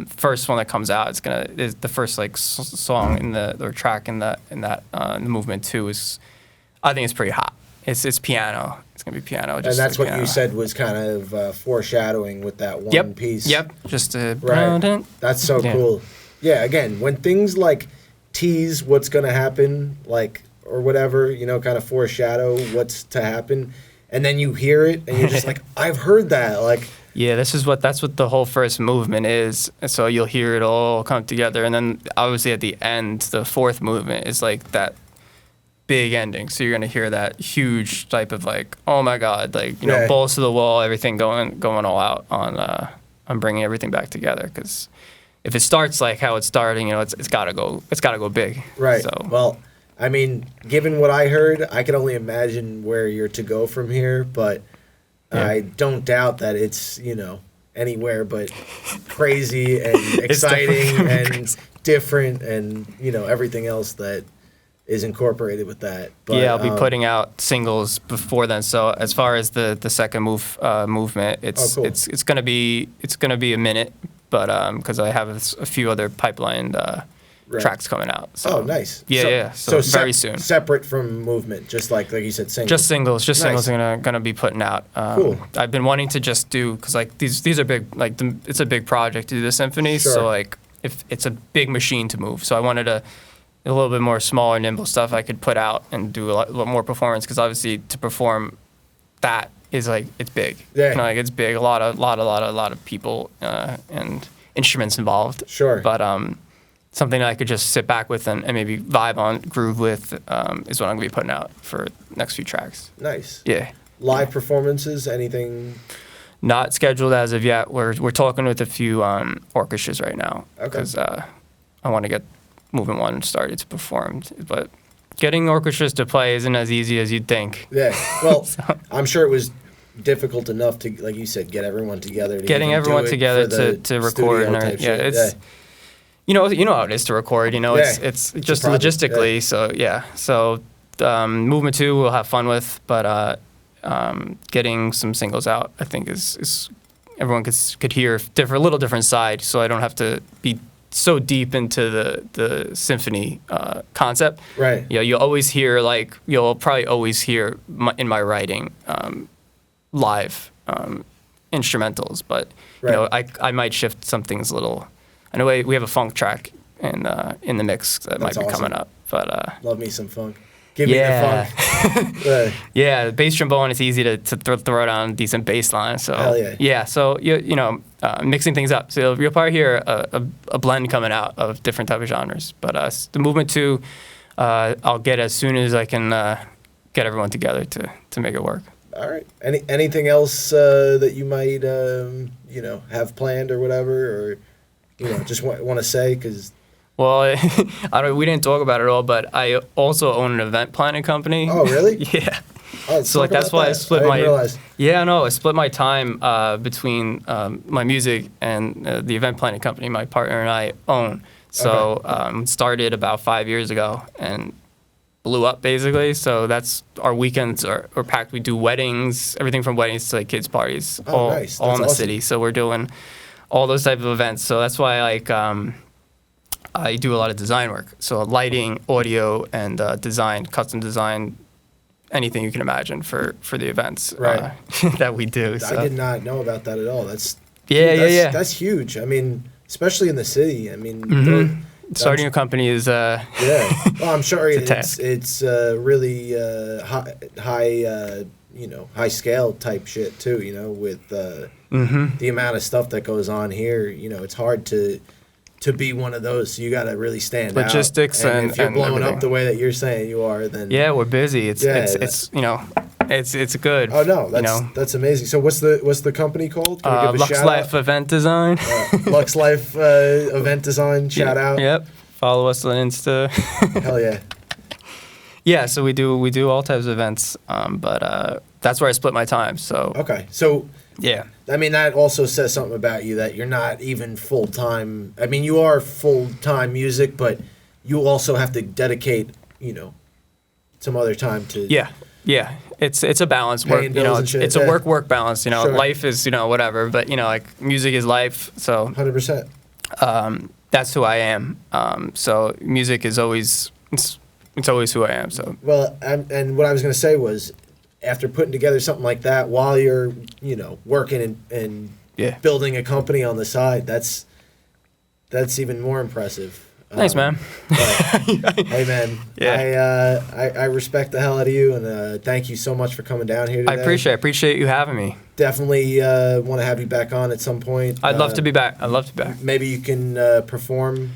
First one that comes out, is the first like song in or track in the movement too is, I think it's pretty hot. It's piano. It's gonna be piano. And that's what piano. you said was kind of foreshadowing with that one piece. Yep. Just Right. That's so Yeah. cool. Yeah, again, when things like tease what's going to happen, like, or whatever, you know, kind of foreshadow what's to happen, and then you hear it and you're just like, I've heard that. Like, Yeah, that's what the whole first movement is. And so you'll hear it all come together, and then obviously at the end, the fourth movement is like that big ending. So you're gonna hear that huge type of like, oh my god, like you know, Right. balls to the wall, everything going all out on bringing everything back together. Because if it starts like how it's starting, you know, it's gotta go big. Right. So Well, I mean, given what I heard, I can only imagine where you're to go from here, but Yeah. I don't doubt that it's, you know, anywhere but crazy and exciting definitely and different and, you know, everything else that is incorporated with that. But, yeah, I'll be putting out singles before then. So as far as the second movement, it's cool. it's gonna be a minute, but because I have a few other pipelined Right. tracks coming out. So Oh, nice. Yeah, So very soon. Separate from movement, just like you said, singles. Just singles. Nice. Singles are gonna be putting out. Cool. I've been wanting to just do because like these are big. Like it's a big project to do the symphony. Sure. So like if it's a big machine to move, so I wanted a little bit more smaller, nimble stuff I could put out and do a lot more performance. Because obviously to perform that is like it's big. Yeah. You know, like it's big. A lot of people and instruments involved. Sure. But something that I could just sit back with and maybe vibe on, groove with, is what I'm gonna be putting out for next few tracks. Nice. Yeah. Live performances, anything? Not scheduled as of yet. We're talking with a few orchestras right now Okay. because I want to get Movement One started to perform. But getting orchestras to play isn't as easy as you'd think. Yeah. Well, I'm sure it was difficult enough to, like you said, get everyone together. Getting even do everyone it together for the to record studio and type everything. Yeah, shit. it's you know how it is to record. You know, Yeah. it's just project, logistically. yeah. So yeah. So Movement Two we'll have fun with, but getting some singles out I think is everyone could hear a little different side. So I don't have to be so deep into the symphony concept. Right. You know, you'll probably always hear in my writing live instrumentals, but you know, I might shift some things a little. I know we have a funk track in the mix that might That's be awesome. coming up, but Love me some funk. Give me the funk. yeah, bass trombone, it's easy to throw down a decent bass line. So Hell yeah. So you know, mixing things up. So you'll probably hear a blend coming out of different type of genres. But the Movement 2, I'll get as soon as I can get everyone together to make it work. All right. Anything else that you might you know, have planned or whatever, or you know, just want to say? Because Well, we didn't talk about it at all, but I also own an event planning company. Oh, really? Yeah. Oh, So like that's why I split didn't my realize. I split my time between my music and the event planning company my partner and I own. So started about 5 years ago and blew up basically. So that's our weekends are packed. We do weddings, everything from weddings to like kids parties, Oh, all nice. all in the That's city. So we're doing all those type of events. So that's why like I do a lot of design work. So lighting, audio, and design, custom design, anything you can imagine for the events Right. that we do. So. I did not know about that at all. That's Yeah. That's huge. I mean, especially in the city. I mean, Mm-hmm. Starting a company is yeah. Well, I'm sure It's a task. it's really high you know, high scale type shit too. You know, with Mm-hmm. the amount of stuff that goes on here. You know, it's hard to be one of those. So you got to really stand Logistics out. and if you're blowing everything. up the way that you're saying you are, then Yeah, we're busy. It's Yeah, it's you know, it's good. Oh no, that's you know, that's amazing. So what's the company called? Can we give a Lux shout Life Event Design. out? Lux Life event design. Shout out. Yep. Follow us on Insta. Hell yeah. Yeah, so we do all types of events, but that's where I split my time. So Okay, so yeah. I mean that also says something about you that you're not even full time. I mean you are full time music, but you also have to dedicate, you know, some other time to. Yeah. It's a balance. Work, Paying you know, bills and it's, shit, it's yeah. a work balance. You know, Sure. life is whatever, but like music is life. So 100%. that's who I am. So music is always it's always who I am. So Well, and what I was going to say was, after putting together something like that while you're, you know, working and yeah. building a company on the side, that's even more impressive. Thanks, man. But, hey, man, Yeah. I respect the hell out of you, and thank you so much for coming down here I today. appreciate you having me. Definitely want to have you back on at some point. I'd love to be back. I'd love to be back. Maybe you can perform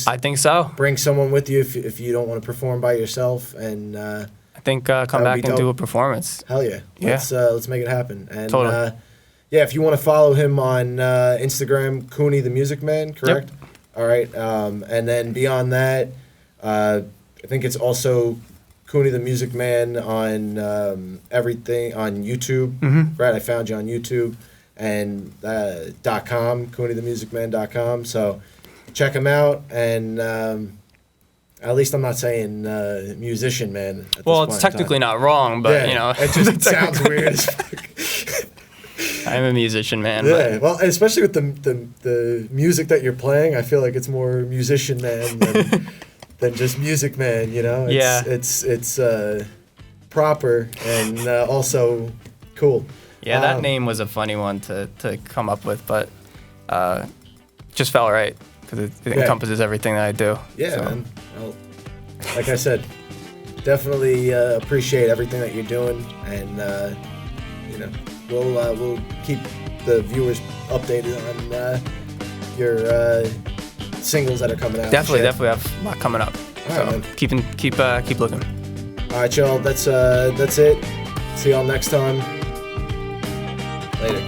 I think so. Bring someone with you if you don't want to perform by yourself, and I think come back and do a performance. Hell yeah. Yeah. Let's make it happen. And Totally. yeah, if you want to follow him on Instagram, Cooney the Music Man, correct? Yep. All right. And then beyond that, I think it's also Cooney the Music Man on everything on YouTube. Mm-hmm. Right, I found you on YouTube and .com, CooneyTheMusicMan.com. So check him out, and at least I'm not saying musician man. Well, it's technically not wrong, but yeah, it just sounds weird as fuck. I'm a musician, man. Yeah, But well, especially with the music that you're playing, I feel like it's more musician man than just music man. You know? It's proper and also cool. yeah, that name was a funny one to come up with, but just felt right because it encompasses everything that I do. Yeah, so. man. Well, like I said, definitely appreciate everything that you're doing, and you know, we'll keep the viewers updated on your singles that are coming out. Definitely have a lot coming up. All So right, man. keep looking. All right, y'all. That's it. See y'all next time. Later.